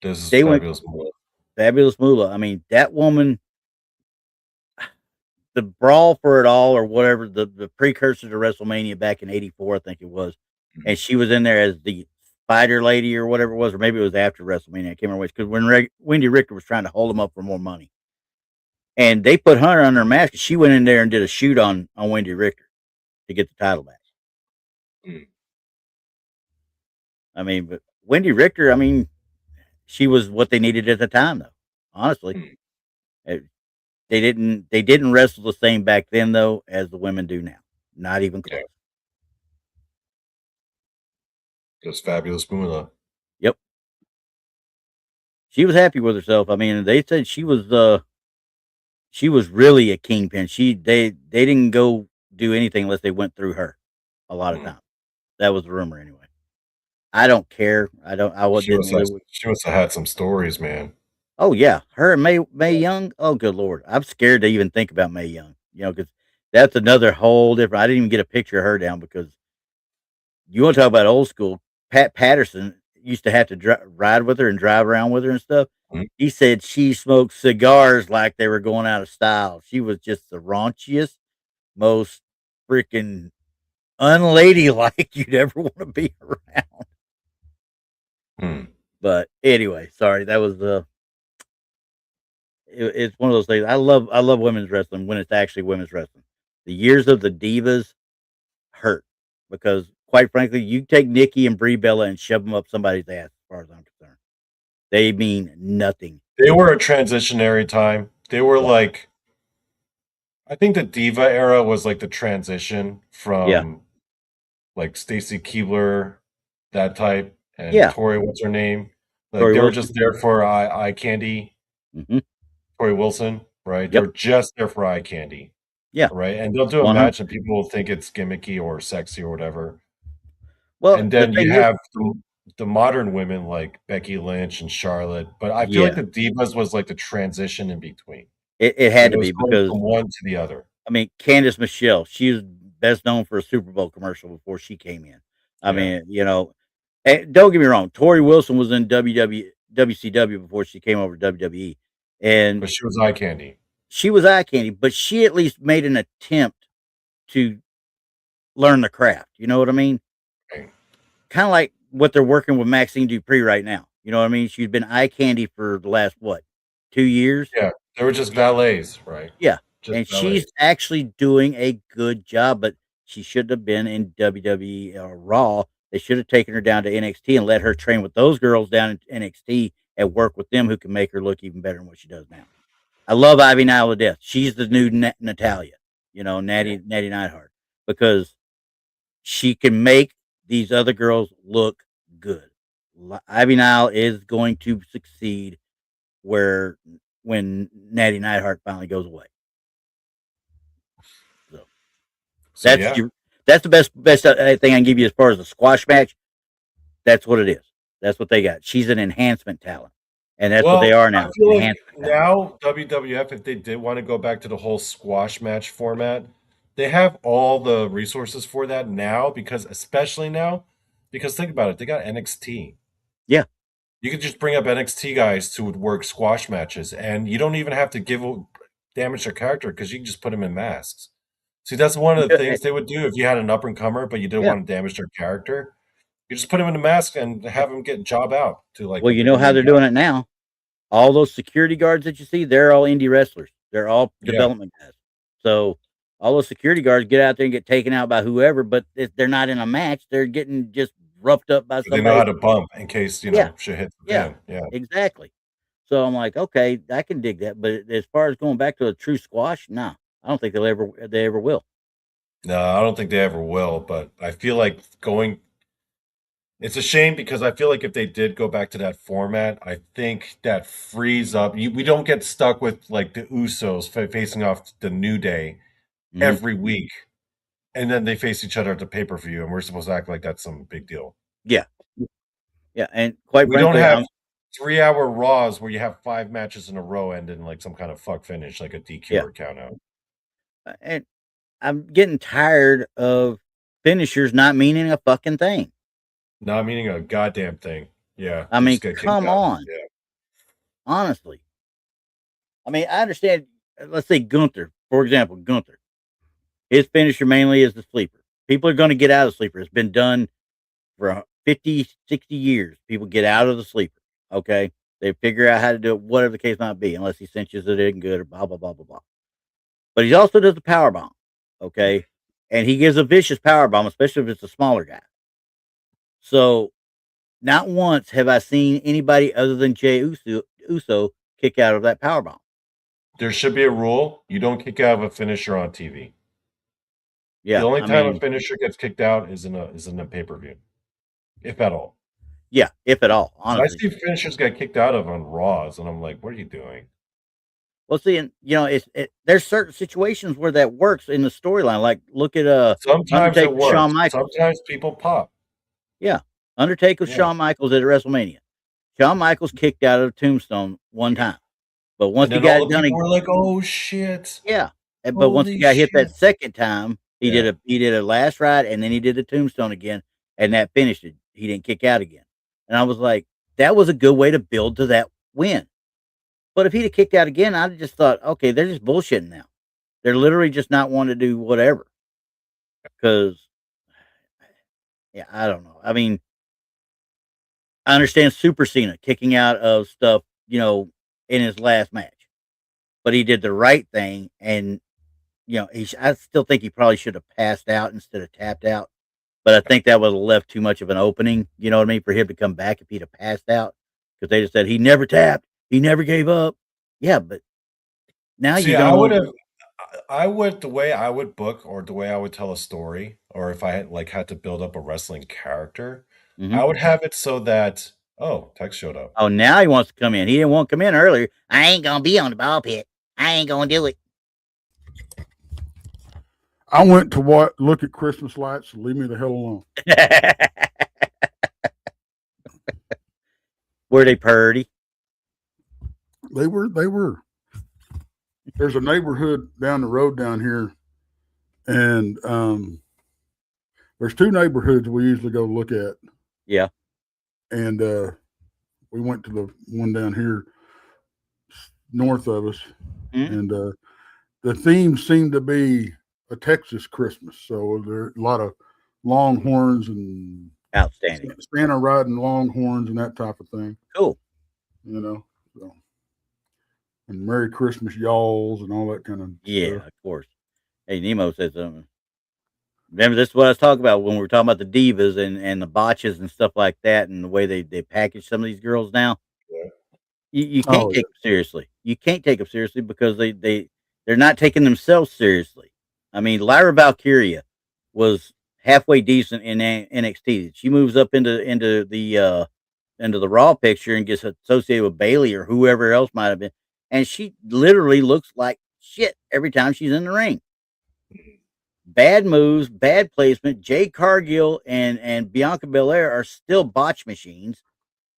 This is they went fabulous. Moolah. Fabulous Moolah. I mean, that woman, the brawl for it all, or whatever, the precursor to WrestleMania back in '84, I think it was, and she was in there as the Spider Lady or whatever it was, or maybe it was after WrestleMania. I can't remember which, because when Wendy Richter was trying to hold them up for more money, and they put Hunter under her mask, she went in there and did a shoot on Wendy Richter to get the title back. Mm. I mean, but Wendy Richter, I mean, she was what they needed at the time, though. Honestly, they didn't wrestle the same back then though as the women do now. Not even close. Yeah. Just fabulous Moolah. Yep. She was happy with herself. I mean, they said she was really a kingpin. They didn't go do anything unless they went through her a lot of times. That was the rumor anyway. I don't care. I She must have had some stories, man. Oh yeah, her and May Young. Oh good lord, I'm scared to even think about May Young. You know, because that's another whole different. I didn't even get a picture of her down because you want to talk about old school. Pat Patterson used to have to ride with her and drive around with her and stuff. Mhm. He said she smoked cigars like they were going out of style. She was just the raunchiest, most freaking unladylike you'd ever want to be around. But anyway, sorry, that was it's one of those things. I love women's wrestling when it's actually women's wrestling. The years of the divas hurt because, quite frankly, you take Nikki and Brie Bella and shove them up somebody's ass. As far as I'm concerned, they mean nothing. They were a transitionary time. They were like, I think the diva era was like the transition from like Stacy Keibler, that type, and Tori, what's her name? Like Tori they were Wilson. just there for eye candy. Mm-hmm. Tori Wilson, right? Yep. They're just there for eye candy. Yeah. Right. And they'll do a match and people will think it's gimmicky or sexy or whatever. Well, and then you have the modern women like Becky Lynch and Charlotte, but I feel like the Divas was like the transition in between. It had to be because from one to the other. I mean, Candice Michelle, she was best known for a Super Bowl commercial before she came in. I mean, you know, don't get me wrong, Tori Wilson was in WCW before she came over to WWE, but she was eye candy. She was eye candy, but she at least made an attempt to learn the craft. You know what I mean? Right. Kind of like what they're working with Maxine Dupree right now. You know what I mean? She's been eye candy for the last 2 years? Yeah, they were just valets, right? Yeah, just and valets. She's actually doing a good job, but she should have been in WWE or Raw. They should have taken her down to NXT and let her train with those girls down in NXT and work with them who can make her look even better than what she does now. I love Ivy Nile to death. She's the new Natalia, you know, Natty Neidhart, because she can make these other girls look good. Ivy Nile is going to succeed when Natty Neidhart finally goes away. So that's the best thing I can give you as far as a squash match. That's what it is. That's what they got. She's an enhancement talent. And that's what they are now. I feel like now WWF, if they did want to go back to the whole squash match format, they have all the resources for that now because think about it, they got NXT. Yeah. You could just bring up NXT guys to work squash matches and you don't even have to damage their character because you can just put them in masks. See, that's one of the things they would do if you had an up and comer, but you didn't want to damage their character. You just put them in a mask and have them get job out to like. Well, you know how they're doing it now. All those security guards that you see, they're all indie wrestlers. They're all development guys. So all those security guards get out there and get taken out by whoever, but if they're not in a match, they're getting just roughed up by somebody. They know how to bump in case shit hits the fan. Yeah, exactly. So I'm like, okay, I can dig that. But as far as going back to a true squash, nah, I don't think they ever will. No, I don't think they ever will, but I feel like it's a shame because I feel like if they did go back to that format, I think that frees up. We don't get stuck with like the Usos facing off the New Day every week, and then they face each other at the pay-per-view, and we're supposed to act like that's some big deal. Yeah. Yeah, and quite We frankly, don't have 3-hour Raws where you have 5 matches in a row end in like some kind of fuck finish, like a DQ or count out. And I'm getting tired of finishers not meaning a fucking thing. Not meaning a goddamn thing. Yeah. I mean, come on. Yeah. Honestly. I mean, I understand. Let's say Gunther, for example, Gunther. His finisher mainly is the sleeper. People are going to get out of the sleeper. It's been done for 50, 60 years. People get out of the sleeper. Okay. They figure out how to do it, whatever the case might be, unless he cinches it in good or blah, blah, blah, blah, blah. But he also does the power bomb. Okay. And he gives a vicious power bomb, especially if it's a smaller guy. So not once have I seen anybody other than Jey Uso kick out of that power bomb. There should be a rule. You don't kick out of a finisher on TV. Yeah. The only time a finisher gets kicked out is in a pay-per-view. If at all. Yeah, if at all, honestly. I see finishers get kicked out of on Raws, and I'm like, what are you doing? Well, see, and there's certain situations where that works in the storyline. Like, look at sometimes it works. Shawn Michaels. Sometimes people pop. Yeah, Undertaker, Shawn Michaels at WrestleMania. Shawn Michaels kicked out of Tombstone one time, but once he got it done, we're like, oh shit. Yeah, but once he got hit that second time, he did a last ride, and then he did the Tombstone again, and that finished it. He didn't kick out again. And I was like, that was a good way to build to that win. But if he'd have kicked out again, I'd have just thought, okay, they're just bullshitting now. They're literally just not wanting to do whatever. Because, I don't know. I mean, I understand Super Cena kicking out of stuff, in his last match. But he did the right thing. And, I still think he probably should have passed out instead of tapped out. But I think that would have left too much of an opening, you know what I mean, for him to come back if he'd have passed out. Because they just said he never tapped, he never gave up. Yeah, but now you don't. I would the way I would book or the way I would tell a story, or if I had to build up a wrestling character, I would have it so that Tex showed up. Oh, now he wants to come in. He didn't want to come in earlier. I ain't gonna be on the ball pit. I ain't gonna do it. I went to look at Christmas lights. So leave me the hell alone. Were they purdy? They were. There's a neighborhood down the road down here, and there's 2 neighborhoods we usually go look at. Yeah. And we went to the one down here north of us, and the theme seemed to be a Texas Christmas. So there are a lot of longhorns and outstanding Santa riding longhorns and that type of thing. Cool. So, and Merry Christmas y'alls and all that kind of stuff. Of course. Hey, Nemo said something. Remember, this is what I was talking about when we were talking about the divas and the botches and stuff like that, and the way they package some of these girls now. Yeah. You can't take them seriously. You can't take them seriously because they're not taking themselves seriously. I mean, Lyra Valkyria was halfway decent in NXT. She moves up into the Raw picture and gets associated with Bayley or whoever else might have been, and she literally looks like shit every time she's in the ring. Bad moves, bad placement. Jade Cargill and Bianca Belair are still botch machines,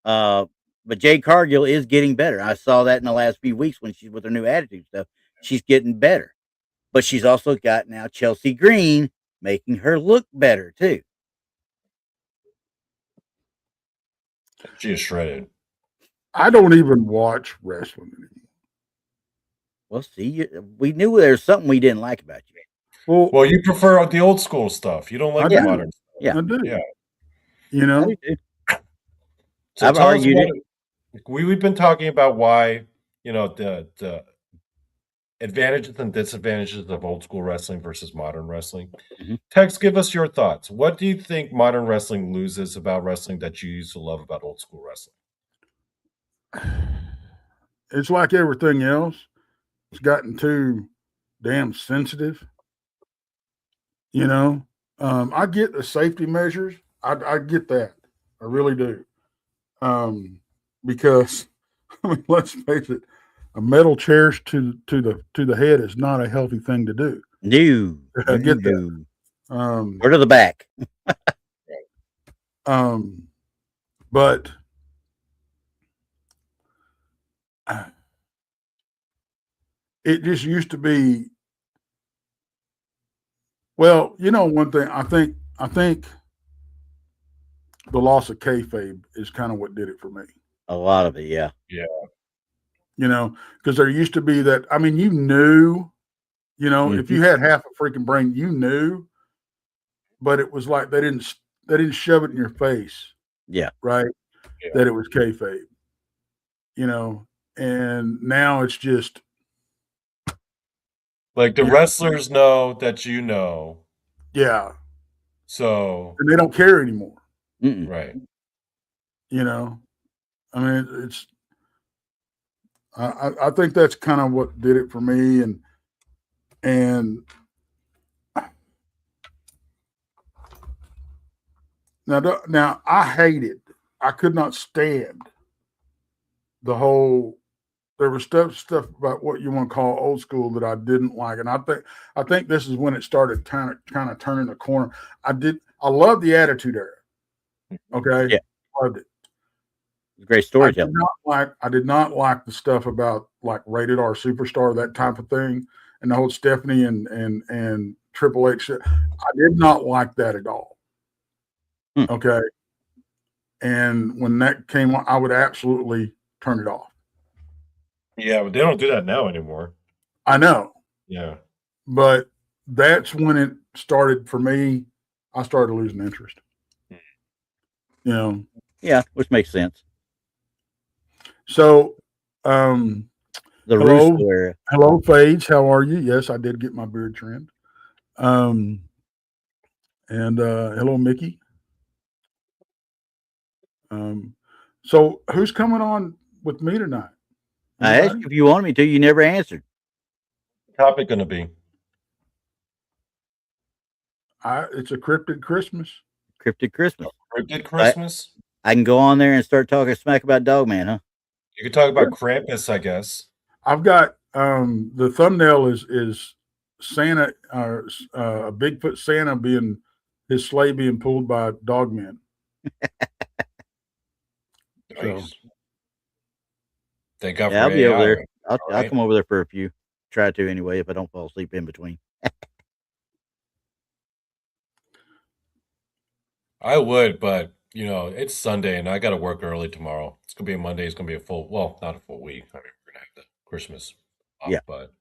but Jade Cargill is getting better. I saw that in the last few weeks when she's with her new attitude stuff. She's getting better. But she's also got now Chelsea Green making her look better, too. She is shredded. I don't even watch wrestling anymore. Well, see, we knew there was something we didn't like about you. Well, you prefer the old school stuff. You don't like the modern stuff. Yeah. I do. Yeah. So I've argued it. We've been talking about why, the advantages and disadvantages of old school wrestling versus modern wrestling. Tex, give us your thoughts. What do you think modern wrestling loses about wrestling that you used to love about old school wrestling? It's like everything else. It's gotten too damn sensitive. You know, I get the safety measures. I get that. I really do. Because I mean, let's face it, a metal chair to the head is not a healthy thing to do. No, I get that. Or to the back. But it just used to be. Well, you know, one thing I think the loss of kayfabe is kind of what did it for me. A lot of it, yeah. Yeah. You know, because there used to be that. I mean, you knew, you know, if you had half a freaking brain, you knew, but it was like they didn't shove it in your face. Yeah. Right. Yeah. That it was kayfabe. You know, and now it's just like the wrestlers know that you know. Yeah. So and they don't care anymore. Right. You know, I mean, it's. I think that's kind of what did it for me, and now I hated. I could not stand the whole. There was stuff about what you want to call old school that I didn't like, and I think this is when it started kind of turning the corner. I love the Attitude Era. Okay, yeah, loved it. Great storytelling. I did not like the stuff about like Rated R Superstar, that type of thing, and the whole Stephanie and Triple H shit. I did not like that at all. Okay, and when that came on, I would absolutely turn it off. Yeah, but they don't do that now anymore. I know. Yeah, but that's when it started for me. I started losing interest. You know. Yeah, which makes sense. So, the hello, Phage. How are you? Yes, I did get my beard trimmed. And hello, Mickey. So who's coming on with me tonight? Anybody? I asked if you wanted me to. You never answered. Topic going to be? It's a cryptid Christmas. Cryptid Christmas. Cryptid Christmas. I can go on there and start talking smack about Dogman, huh? You could talk about Krampus, I guess. I've got the thumbnail is Santa, a Bigfoot Santa being his sleigh being pulled by Dogman. Nice. So, thank God for I'll be AI. over there. I'll come over there for a few. Try to anyway if I don't fall asleep in between. I would, but you know, it's Sunday and I got to work early tomorrow. It's gonna be a Monday. It's gonna be not a full week. I mean, we're gonna have the Christmas off, but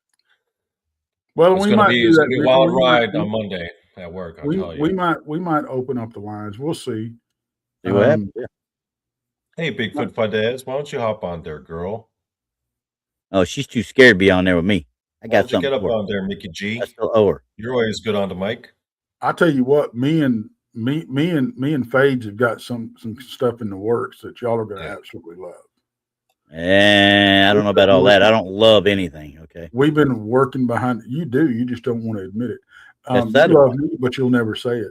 it's gonna be a wild ride on Monday at work. I'll tell you. We might open up the lines. We'll see. Yeah. Hey, Bigfoot Fadez, why don't you hop on there, girl? Oh, she's too scared to be on there with me. I got something. Get up on there, Mickey G. I still owe her. You're always good on the mic. I tell you what, me and Phage have got some stuff in the works that y'all are going to absolutely love. And I don't know about all that. I don't love anything. Okay. We've been working behind. You do. You just don't want to admit it. You love me, but you'll never say it.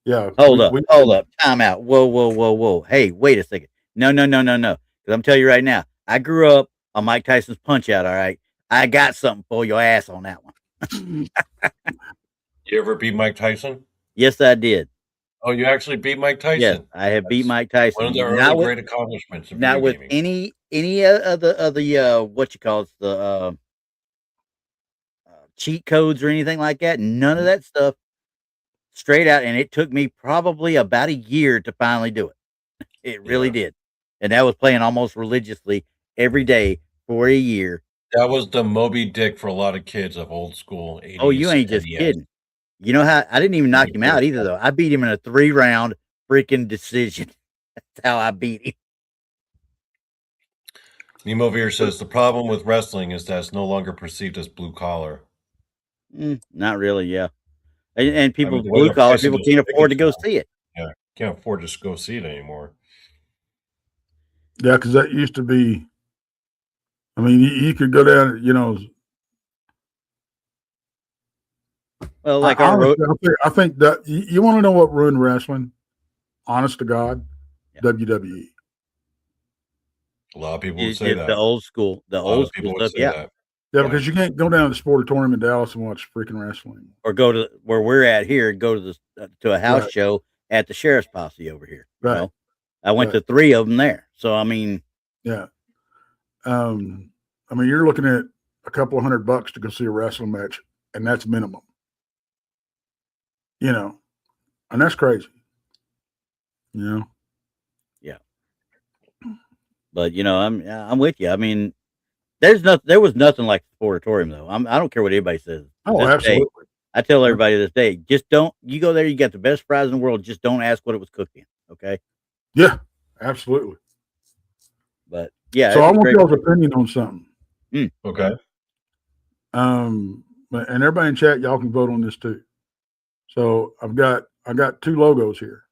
Yeah. Hold up. Time out. Whoa. Hey, wait a second. No. Because I'm telling you right now, I grew up on Mike Tyson's Punch Out. All right. I got something for your ass on that one. You ever beat Mike Tyson? Yes, I did. Oh, you actually beat Mike Tyson? Yes, I have beat Mike Tyson. One of the early great accomplishments. Not with any of the what you call it, the cheat codes or anything like that. None of that stuff. Straight out, and it took me probably about a year to finally do it. It really did, and that was playing almost religiously every day for a year. That was the Moby Dick for a lot of kids of old school 80s. Oh, you ain't just kidding. You know how I didn't even knock him out either, though. I beat him in a 3-round freaking decision. That's how I beat him. Nemo Veer says the problem with wrestling is that it's no longer perceived as blue collar. Not really, yeah. And people, blue collar people can't afford to go see it. Yeah, can't afford to go see it anymore. Yeah, because that used to be. I mean, you could go down. Well, like honestly, I think that you want to know what ruined wrestling. Honest to God, WWE. A lot of people would say the that. old school, A lot of people would stuff. say Yeah. that. Yeah, because you can't go down to the Sportatorium in Dallas and watch freaking wrestling. Or go to where we're at here, go to to a house Right. show at the Sheriff's Posse over here. Right. You know? I went Right. to 3 of them there. So I mean, yeah. I mean, you're looking at a couple of $100 to go see a wrestling match, and that's minimum. And that's crazy. Yeah. But I'm with you. I mean, there was nothing like the Sportatorium though. I don't care what anybody says. Oh, absolutely. I tell everybody this day, just don't. You go there, you got the best fries in the world. Just don't ask what it was cooked in. Okay. Yeah, absolutely. But yeah. So I want y'all's opinion on something. Okay. And everybody in chat, y'all can vote on this too. So I got 2 logos here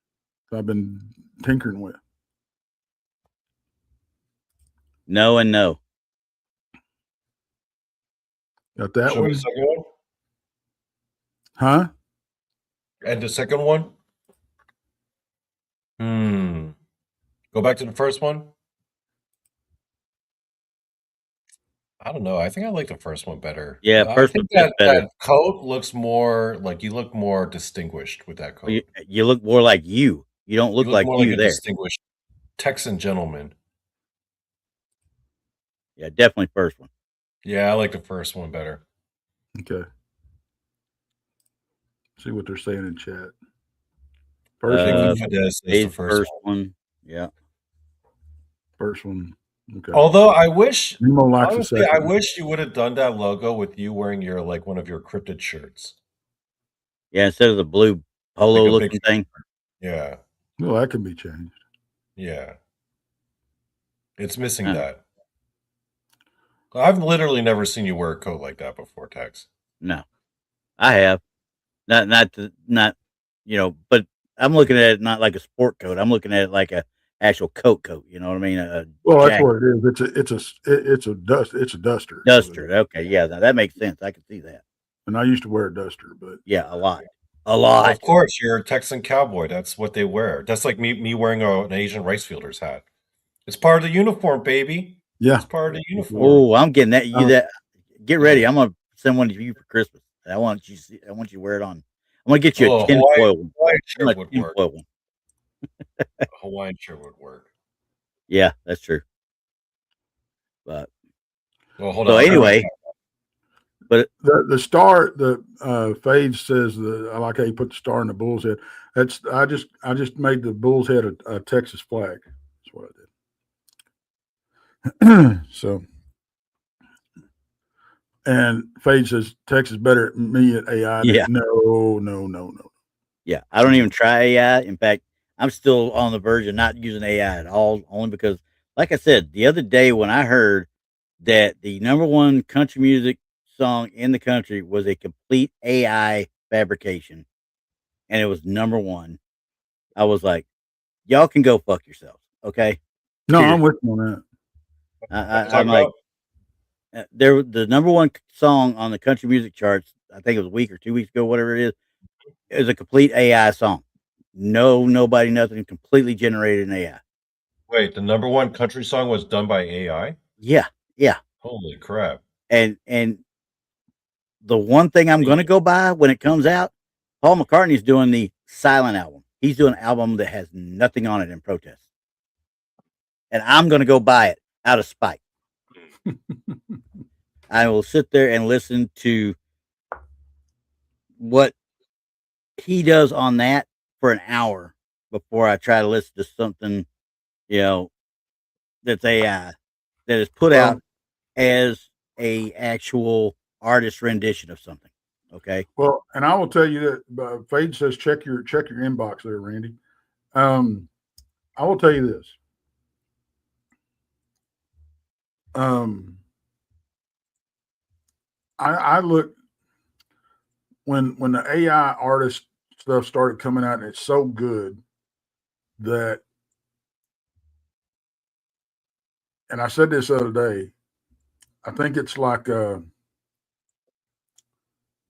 that I've been tinkering with. No and no. Got that Show one? me the second one. Huh? And the second one? Go back to the first one. I don't know. I think I like the first one better. Yeah, I think better. that coat looks more like you look more distinguished with that coat. You look more like you. You don't look like more you like a there. distinguished Texan gentleman. Yeah, definitely first one. Yeah, I like the first one better. Okay. See what they're saying in chat. First the first one. Yeah. First one. Okay. Although I wish, honestly, I wish you would have done that logo with you wearing your one of your cryptid shirts. Yeah, instead of the blue polo looking thing. Yeah. Well, that can be changed. Yeah. It's missing that. I've literally never seen you wear a coat like that before, Tex. No, I have not, but I'm looking at it not like a sport coat. I'm looking at it like a actual coat. You know what I mean? Well, that's what it is. It's a duster. Duster. Okay, yeah, that makes sense. I can see that. And I used to wear a duster, but yeah, a lot. Of course, you're a Texan cowboy. That's what they wear. That's like me wearing an Asian rice fielder's hat. It's part of the uniform, baby. Yeah, it's part of the uniform. Oh, I'm getting that. Get ready. I'm gonna send one to you for Christmas. I want you to wear it on. I'm gonna get you a tinfoil one. Hawaiian shirt would work. A Hawaiian shirt would work. Yeah, that's true. But hold on. Anyway, but the star, Fade says I like how you put the star in the bull's head. I just made the bull's head a Texas flag. That's what I did. So, and Fade says Texas better at me at AI. Yeah. No. Yeah, I don't even try AI. In fact, I'm still on the verge of not using AI at all, only because, like I said, the other day when I heard that the #1 country music song in the country was a complete AI fabrication, and it was #1, I was like, y'all can go fuck yourselves, okay? No, I'm with you on that. I'm like, the #1 song on the country music charts, I think it was a week or 2 weeks ago, whatever it is a complete AI song. Nobody, nothing, completely generated in AI. Wait, the #1 country song was done by AI? Yeah. Holy crap. And the one thing I'm going to go by when it comes out, Paul McCartney's doing the silent album. He's doing an album that has nothing on it in protest. And I'm going to go buy it out of spite. I will sit there and listen to what he does on that for an hour before I try to listen to something, that's AI, that is put out as a actual artist rendition of something. Okay. Well, and I will tell you that Fade says check your inbox there, Randy. I will tell you this. I look when the AI artist stuff started coming out, and it's so good that and I said this the other day, I think it's like the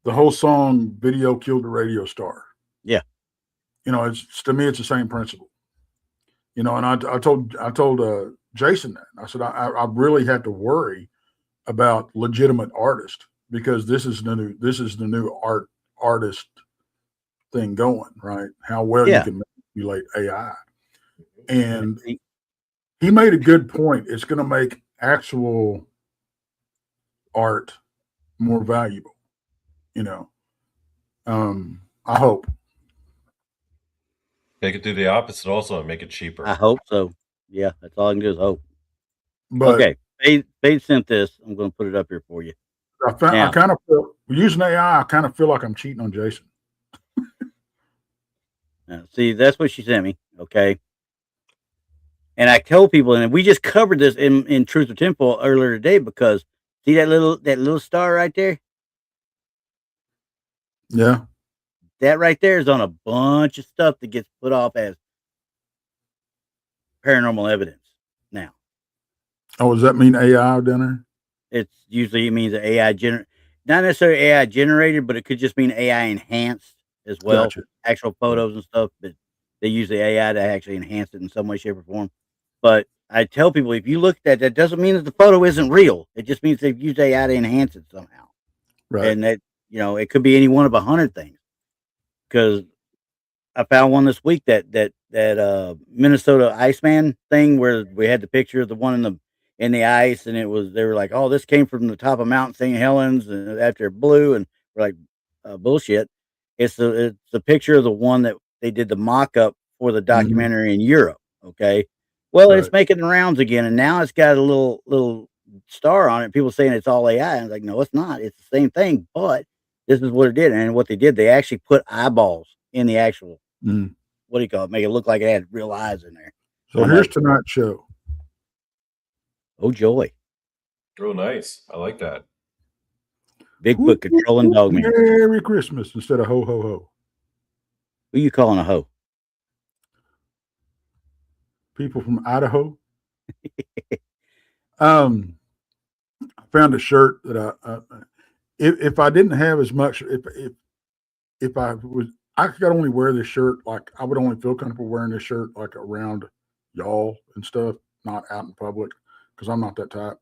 whole song "Video Killed the Radio Star." Yeah. It's to me, it's the same principle. And I told Jason that. I said I really had to worry about legitimate artists because this is the new artist thing going, right? How well you can manipulate AI. And he made a good point. It's going to make actual art more valuable. I hope. They could do the opposite also and make it cheaper. I hope so. Yeah, that's all I can do is hope. But okay, Fade sent this. I'm going to put it up here for you. I kind of feel using AI. I kind of feel like I'm cheating on Jason. See, that's what she sent me. Okay. And I told people, and we just covered this in Truth or Tinfoil earlier today because see that little star right there? Yeah. That right there is on a bunch of stuff that gets put off as paranormal evidence now. Oh, does that mean AI down there? It means AI not necessarily AI generated, but it could just mean AI enhanced as well. Gotcha. Actual photos and stuff, but they use the AI to actually enhance it in some way, shape, or form. But I tell people, if you look at that doesn't mean that the photo isn't real. It just means they've used AI to enhance it somehow. Right. And that, it could be any one of 100 things. Because I found one this week that Minnesota Iceman thing where we had the picture of the one in the ice, and they were like, oh, this came from the top of Mount St. Helens, and after it blew, and we're like, bullshit. It's the picture of the one that they did the mock up for the documentary in Europe. Okay. Well, It's making the rounds again, and now it's got a little star on it. People saying it's all AI. And it's like, no, it's not. It's the same thing, but this is what it did. And what they did, they actually put eyeballs in the actual, what do you call it? Make it look like it had real eyes in there. So here's tonight's show. Oh, joy. Oh, nice. I like that. Bigfoot controlling Dogman. Merry Christmas instead of ho, ho, ho. Who you calling a hoe? People from Idaho. I found a shirt that if I didn't have as much, if I could only wear this shirt, like I would only feel comfortable wearing this shirt like around y'all and stuff, not out in public, because I'm not that type.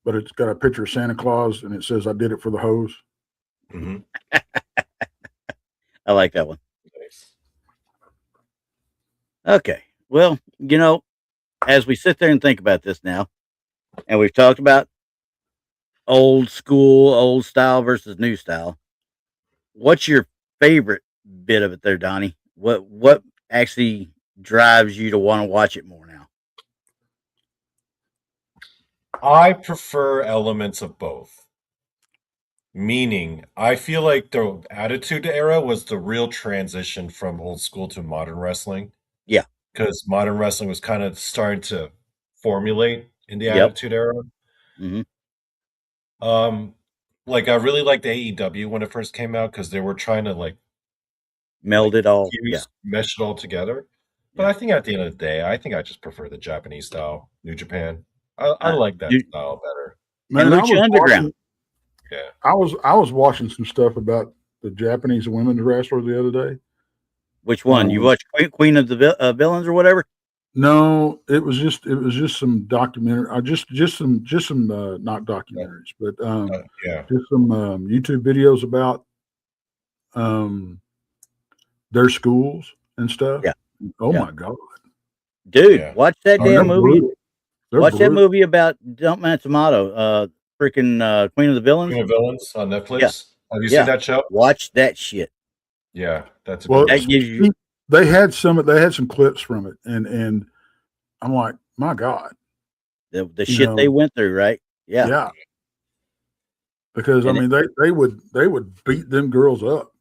But it's got a picture of Santa Claus and it says, I did it for the hose. Mm-hmm. I like that one. Nice. Okay. Well, as we sit there and think about this now, and we've talked about old school, old style versus new style, what's your favorite bit of it there, Donnie? What actually drives you to want to watch it more now? I prefer elements of both. Meaning, I feel like the Attitude Era was the real transition from old school to modern wrestling. Yeah. Because modern wrestling was kind of starting to formulate in the Attitude Era. Mm-hmm. Like I really liked AEW when it first came out because they were trying to meld it all, mesh it all together. But I think at the end of the day, I think I just prefer the Japanese style, New Japan. I like that style better. Man, Lucha Underground. I was watching some stuff about the Japanese women's wrestler the other day. Which one? You watched Queen of the Villains or whatever? No, it was just some documentary. Just some not documentaries, but just some YouTube videos about their schools and stuff. Yeah. Oh my God, dude, watch that damn movie. Watch that movie about Dump Matsumoto, freaking Queen of the Villains. Queen of the Villains on Netflix. Yeah. Have you seen that show? Watch that shit. Yeah, that's a well. That gives you... They had some clips from it, and I'm like, my God, the shit they went through, right? Yeah, yeah. Because I mean, they would beat them girls up.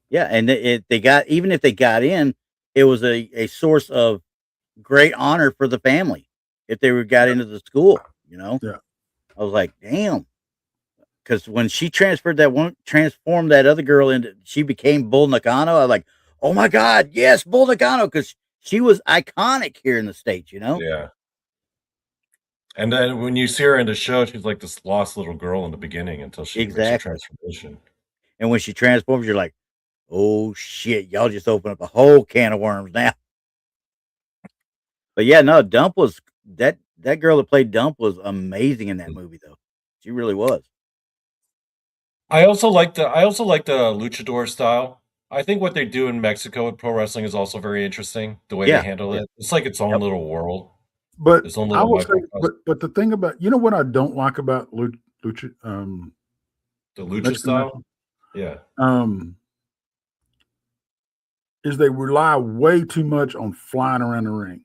Yeah, and they got, even if they got in, it was a source of great honor for the family if they got into the school. Yeah, I was like, damn. Because when she transformed that other girl into, she became Bull Nakano. I was like, oh my God, yes, Bull Nakano, because she was iconic here in the States, Yeah. And then when you see her in the show, she's like this lost little girl in the beginning until she makes a Exactly. transformation. And when she transforms, you're like, oh shit, y'all just opened up a whole can of worms now. But yeah, no, Dump was that girl that played Dump was amazing in that movie though. She really was. I also like the luchador style. I think what they do in Mexico with pro wrestling is also very interesting. The way they Yeah. handle it, it's like its own Yep. little world. But Its own I little will say, microcosm. but the thing about what I don't like about lucha, The lucha Mexican style, yeah. is they rely way too much on flying around the ring.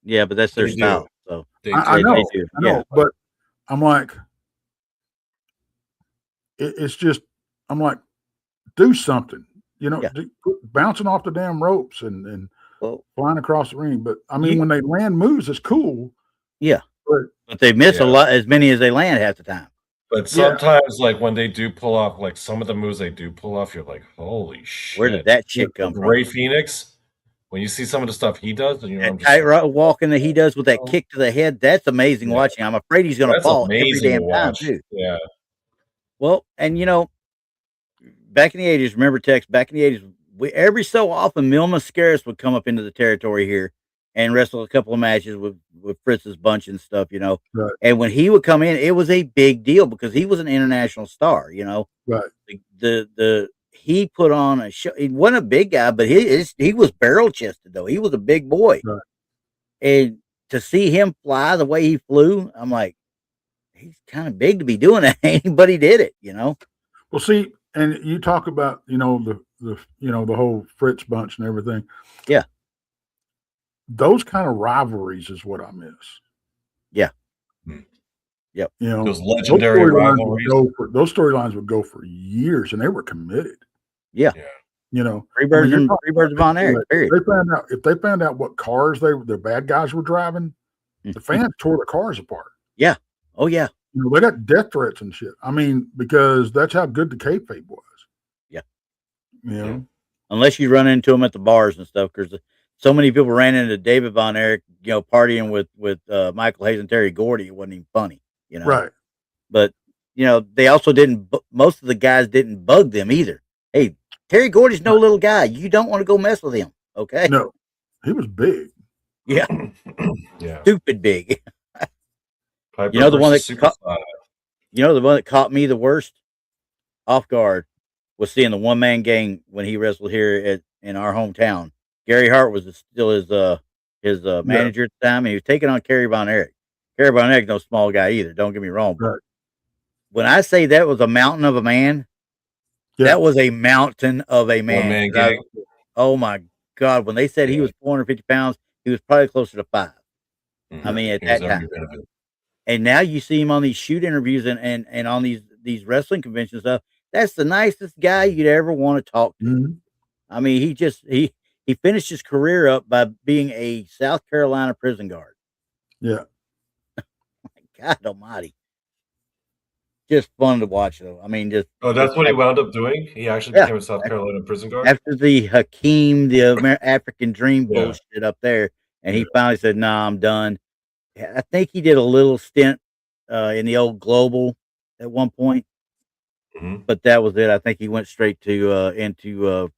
Yeah, but that's their They do. style. So I know, do. I know, but I'm like, it's just, I'm like, do something, Yeah. bouncing off the damn ropes and Well, flying across the ring. But I mean, when they land moves, it's cool. yeah, but they miss a Yeah. lot, as many as they land half the time. But sometimes, like when they do pull off, like some of the moves they do pull off, you're like, holy shit! Where did that shit come from? Ray Phoenix. When you see some of the stuff he does, and That tightrope walking that he does with that kick to the head, that's amazing watching. I'm afraid he's going to fall every damn time too. Yeah. Well, and back in the 80s, remember Tex? Back in the 80s, every so often Mil Mascaras would come up into the territory here and wrestle a couple of matches with Fritz's bunch and stuff, Right. And when he would come in, it was a big deal because he was an international star, Right. He put on a show. He wasn't a big guy, but he was barrel chested though. He was a big boy, Right. And to see him fly the way he flew, I'm like, he's kind of big to be doing that, but he did it, Well, see, and you talk about the whole Fritz bunch and everything. Yeah. Those kind of rivalries is what I miss. Yeah. Yep. Those legendary rivalries. Those storylines would go for years, and they were committed. Yeah. Freebirds of Von Erich. Period. If they found out what cars the bad guys were driving, the fans tore the cars apart. Yeah. Oh yeah. They got death threats and shit. I mean, because that's how good the kayfabe was. Yeah. Unless you run into them at the bars and stuff, because so many people ran into David Von Erich, partying with Michael Hayes and Terry Gordy. It wasn't even funny, Right. But they also didn't. Most of the guys didn't bug them either. Hey, Terry Gordy's no little guy. You don't want to go mess with him. Okay. No, he was big. Yeah. Yeah. Stupid big. Piper the one that the one that caught me the worst off guard was seeing the one man gang when he wrestled here in our hometown. Gary Hart was still his manager at the time, and he was taking on Kerry Von Erich. Kerry Von Erich, no small guy either. Don't get me wrong. Right. When I say that was a mountain of a man, that was a mountain of a man. One-man gang. Oh my God! When they said he was 450 pounds, he was probably closer to 5. I mean, at that time. And now you see him on these shoot interviews and on these wrestling conventions stuff. That's the nicest guy you'd ever want to talk to. Mm-hmm. I mean, he finished his career up by being a South Carolina prison guard. Yeah. God almighty. Just fun to watch though. I mean, that's what he wound up doing? He actually became a South Carolina prison guard? After the Hakeem, the African Dream bullshit up there, and he finally said, "Nah, I'm done." I think he did a little stint in the old Global at one point, but that was it. I think he went straight to into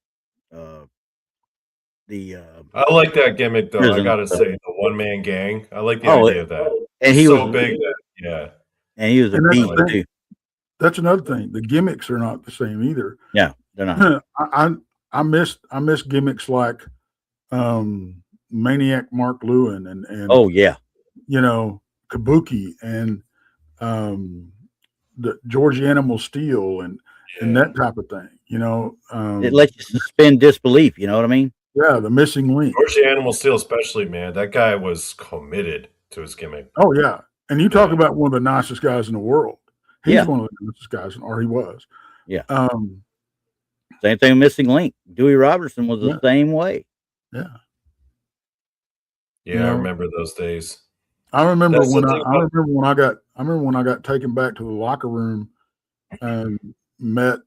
the. I like that gimmick though. I gotta say, the one man gang. I like the idea of that. And he was so big that and he was a beast too. That's another thing. The gimmicks are not the same either. Yeah, they're not. I miss gimmicks like Maniac Mark Lewin and oh yeah, Kabuki and the Georgie Animal Steel and that type of thing. It lets you suspend disbelief. You know what I mean? Yeah, the missing link. Georgie Animal Steel, especially, man. That guy was committed to his gimmick. Oh yeah, and you talk about one of the nicest guys in the world. He's one of the nicest guys, or he was. Yeah. Same thing with Missing Link. Dewey Robertson was the same way. Yeah. Yeah, I remember those days. I remember when I got taken back to the locker room and met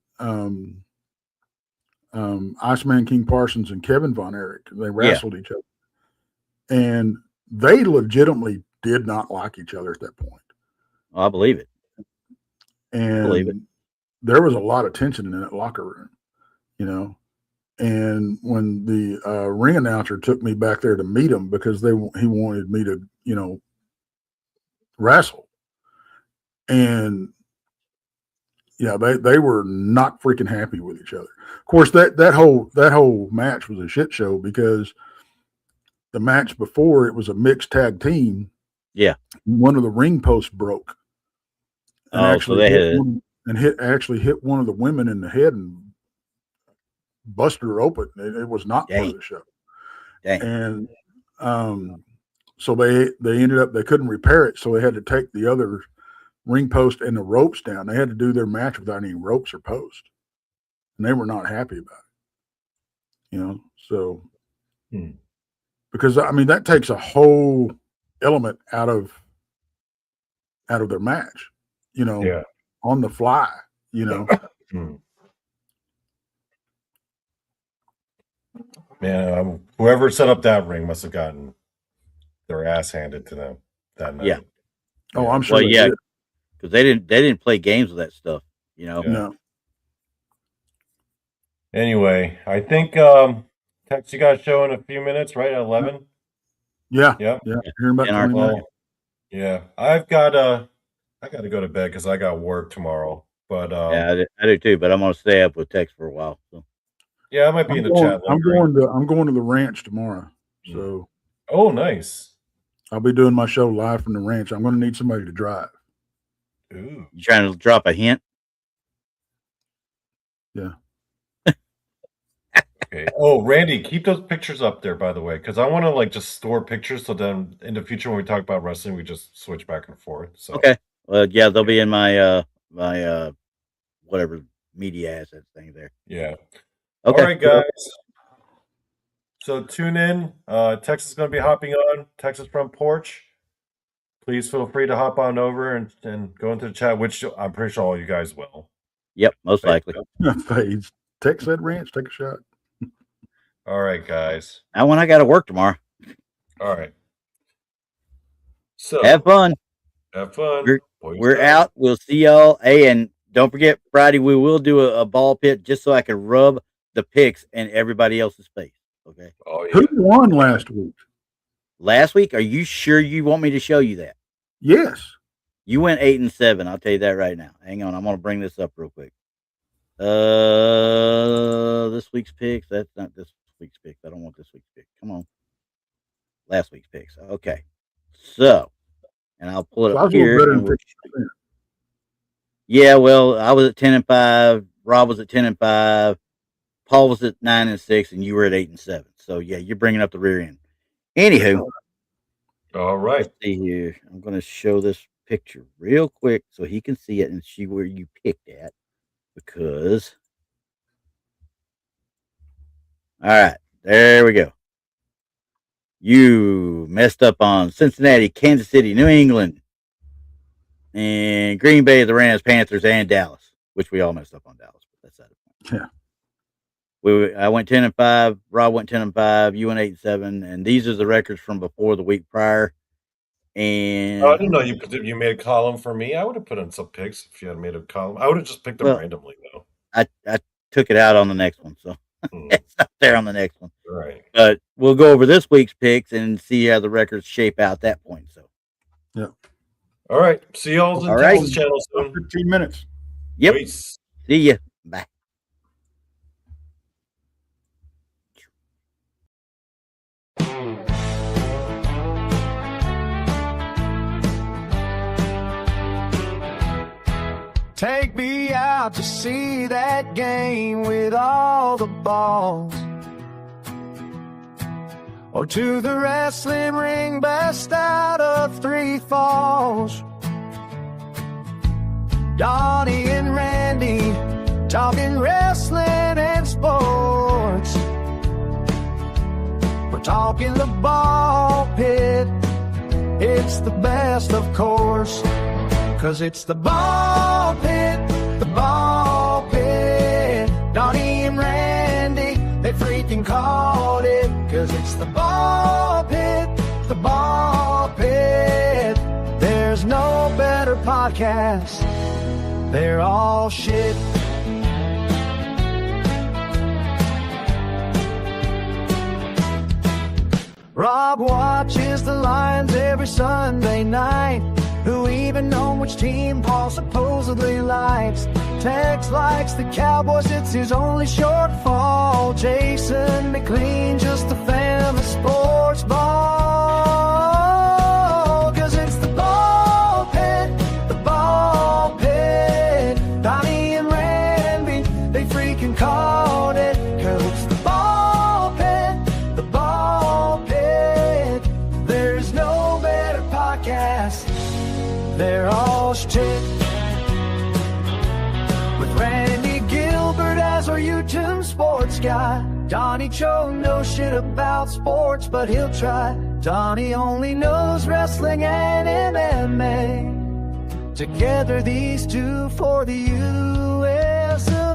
Iceman King Parsons and Kevin Von Erich. They wrestled each other, and they legitimately did not like each other at that point. I believe it. And Believe it. there was a lot of tension in that locker room, you know. And when the ring announcer took me back there to meet him because he wanted me to, you know, wrestle. And yeah, they were not freaking happy with each other. Of course, that whole match was a shit show because the match before it was a mixed tag team. Yeah. One of the ring posts broke. And actually hit one of the women in the head and busted her open. It was not part of the show. Dang. And so they ended up, they couldn't repair it, so they had to take the other ring post and the ropes down. They had to do their match without any ropes or post, and they were not happy about it. You know, so because I mean that takes a whole element out of their match. You know, on the fly. You know. Man, whoever set up that ring must have gotten their ass handed to them that night. Yeah. Oh, I'm sure. Well, yeah, because they didn't play games with that stuff. You know. Yeah. No. Anyway, I think Tex, you got a show in a few minutes, right? At 11. Yeah. Yep. Yeah. Hearing about 20 minutes. Yeah, I got to go to bed because I got work tomorrow. But yeah, I do too. But I'm gonna stay up with Tex for a while. So. Yeah, I might be in the chat. I'm going to the ranch tomorrow. So. Oh, nice. I'll be doing my show live from the ranch. I'm going to need somebody to drive. Ooh. You trying to drop a hint? Yeah. Okay. Oh, Randy, keep those pictures up there, by the way, because I want to just store pictures so then in the future when we talk about wrestling, we just switch back and forth. So okay. Well, yeah, they'll be in my my whatever media assets thing there. Yeah. Okay. All right, guys. So tune in. Tex is going to be hopping on Texas Front Porch. Please feel free to hop on over and go into the chat, which I'm pretty sure all you guys will. Yep, most likely. Fades. Tex that ranch. Take a shot. All right, guys. Now when I got to work tomorrow. All right. So have fun. Have fun. We're out. We'll see y'all. Hey, and don't forget Friday we will do a ball pit just so I can rub the picks in everybody else's face. Okay. Oh yeah. Who won last week? Last week? Are you sure you want me to show you that? Yes. You went 8-7. I'll tell you that right now. Hang on. I'm going to bring this up real quick. This week's picks. That's not this week's picks. I don't want this week's pick. Come on. Last week's picks. Okay. So, and I'll pull it up here. Yeah, well, I was at 10-5. Rob was at 10-5. Paul was at 9-6, and you were at 8-7. So yeah, you're bringing up the rear end. Anywho, all right. Let's see here. I'm going to show this picture real quick so he can see it and see where you picked at. Because, all right, there we go. You messed up on Cincinnati, Kansas City, New England, and Green Bay, the Rams, Panthers, and Dallas, which we all messed up on Dallas. But that's that. Yeah. I went 10-5. Rob went 10-5. You went 8-7, and these are the records from before the week prior. And I didn't know you made a column for me. I would have put in some picks if you had made a column. I would have just picked them randomly though. I took it out on the next one, so it's not there on the next one. Right. But we'll go over this week's picks and see how the records shape out at that point. So, yeah. All right. See y'all in Texas channel soon. 15 minutes. Yep. Peace. See ya. Bye. Take me out to see that game with all the balls, or to the wrestling ring best out of 3 falls. Donny and Randy talking wrestling and sports. We're talking the ball pit. It's the best, of course, 'cause it's the ball pit, the ball pit. Donny and Randy, they freaking called it, 'cause it's the ball pit, the ball pit. better podcasts. They're all shit. Rob watches the Lions every Sunday night. Who even know which team Paul supposedly likes? Tex likes the Cowboys, it's his only shortfall. Jason McLean, just a fan of the sports ball. Cause it's the ball pit, the ball pit. Donny and Randy, they freaking called it. Cause it's the ball pit, the ball pit. There's no better podcast. They're all shit. With Randy Gilbert as our YouTube sports guy. Donny Cho knows shit about sports, but he'll try. Donny only knows wrestling and MMA. Together these two for the USA.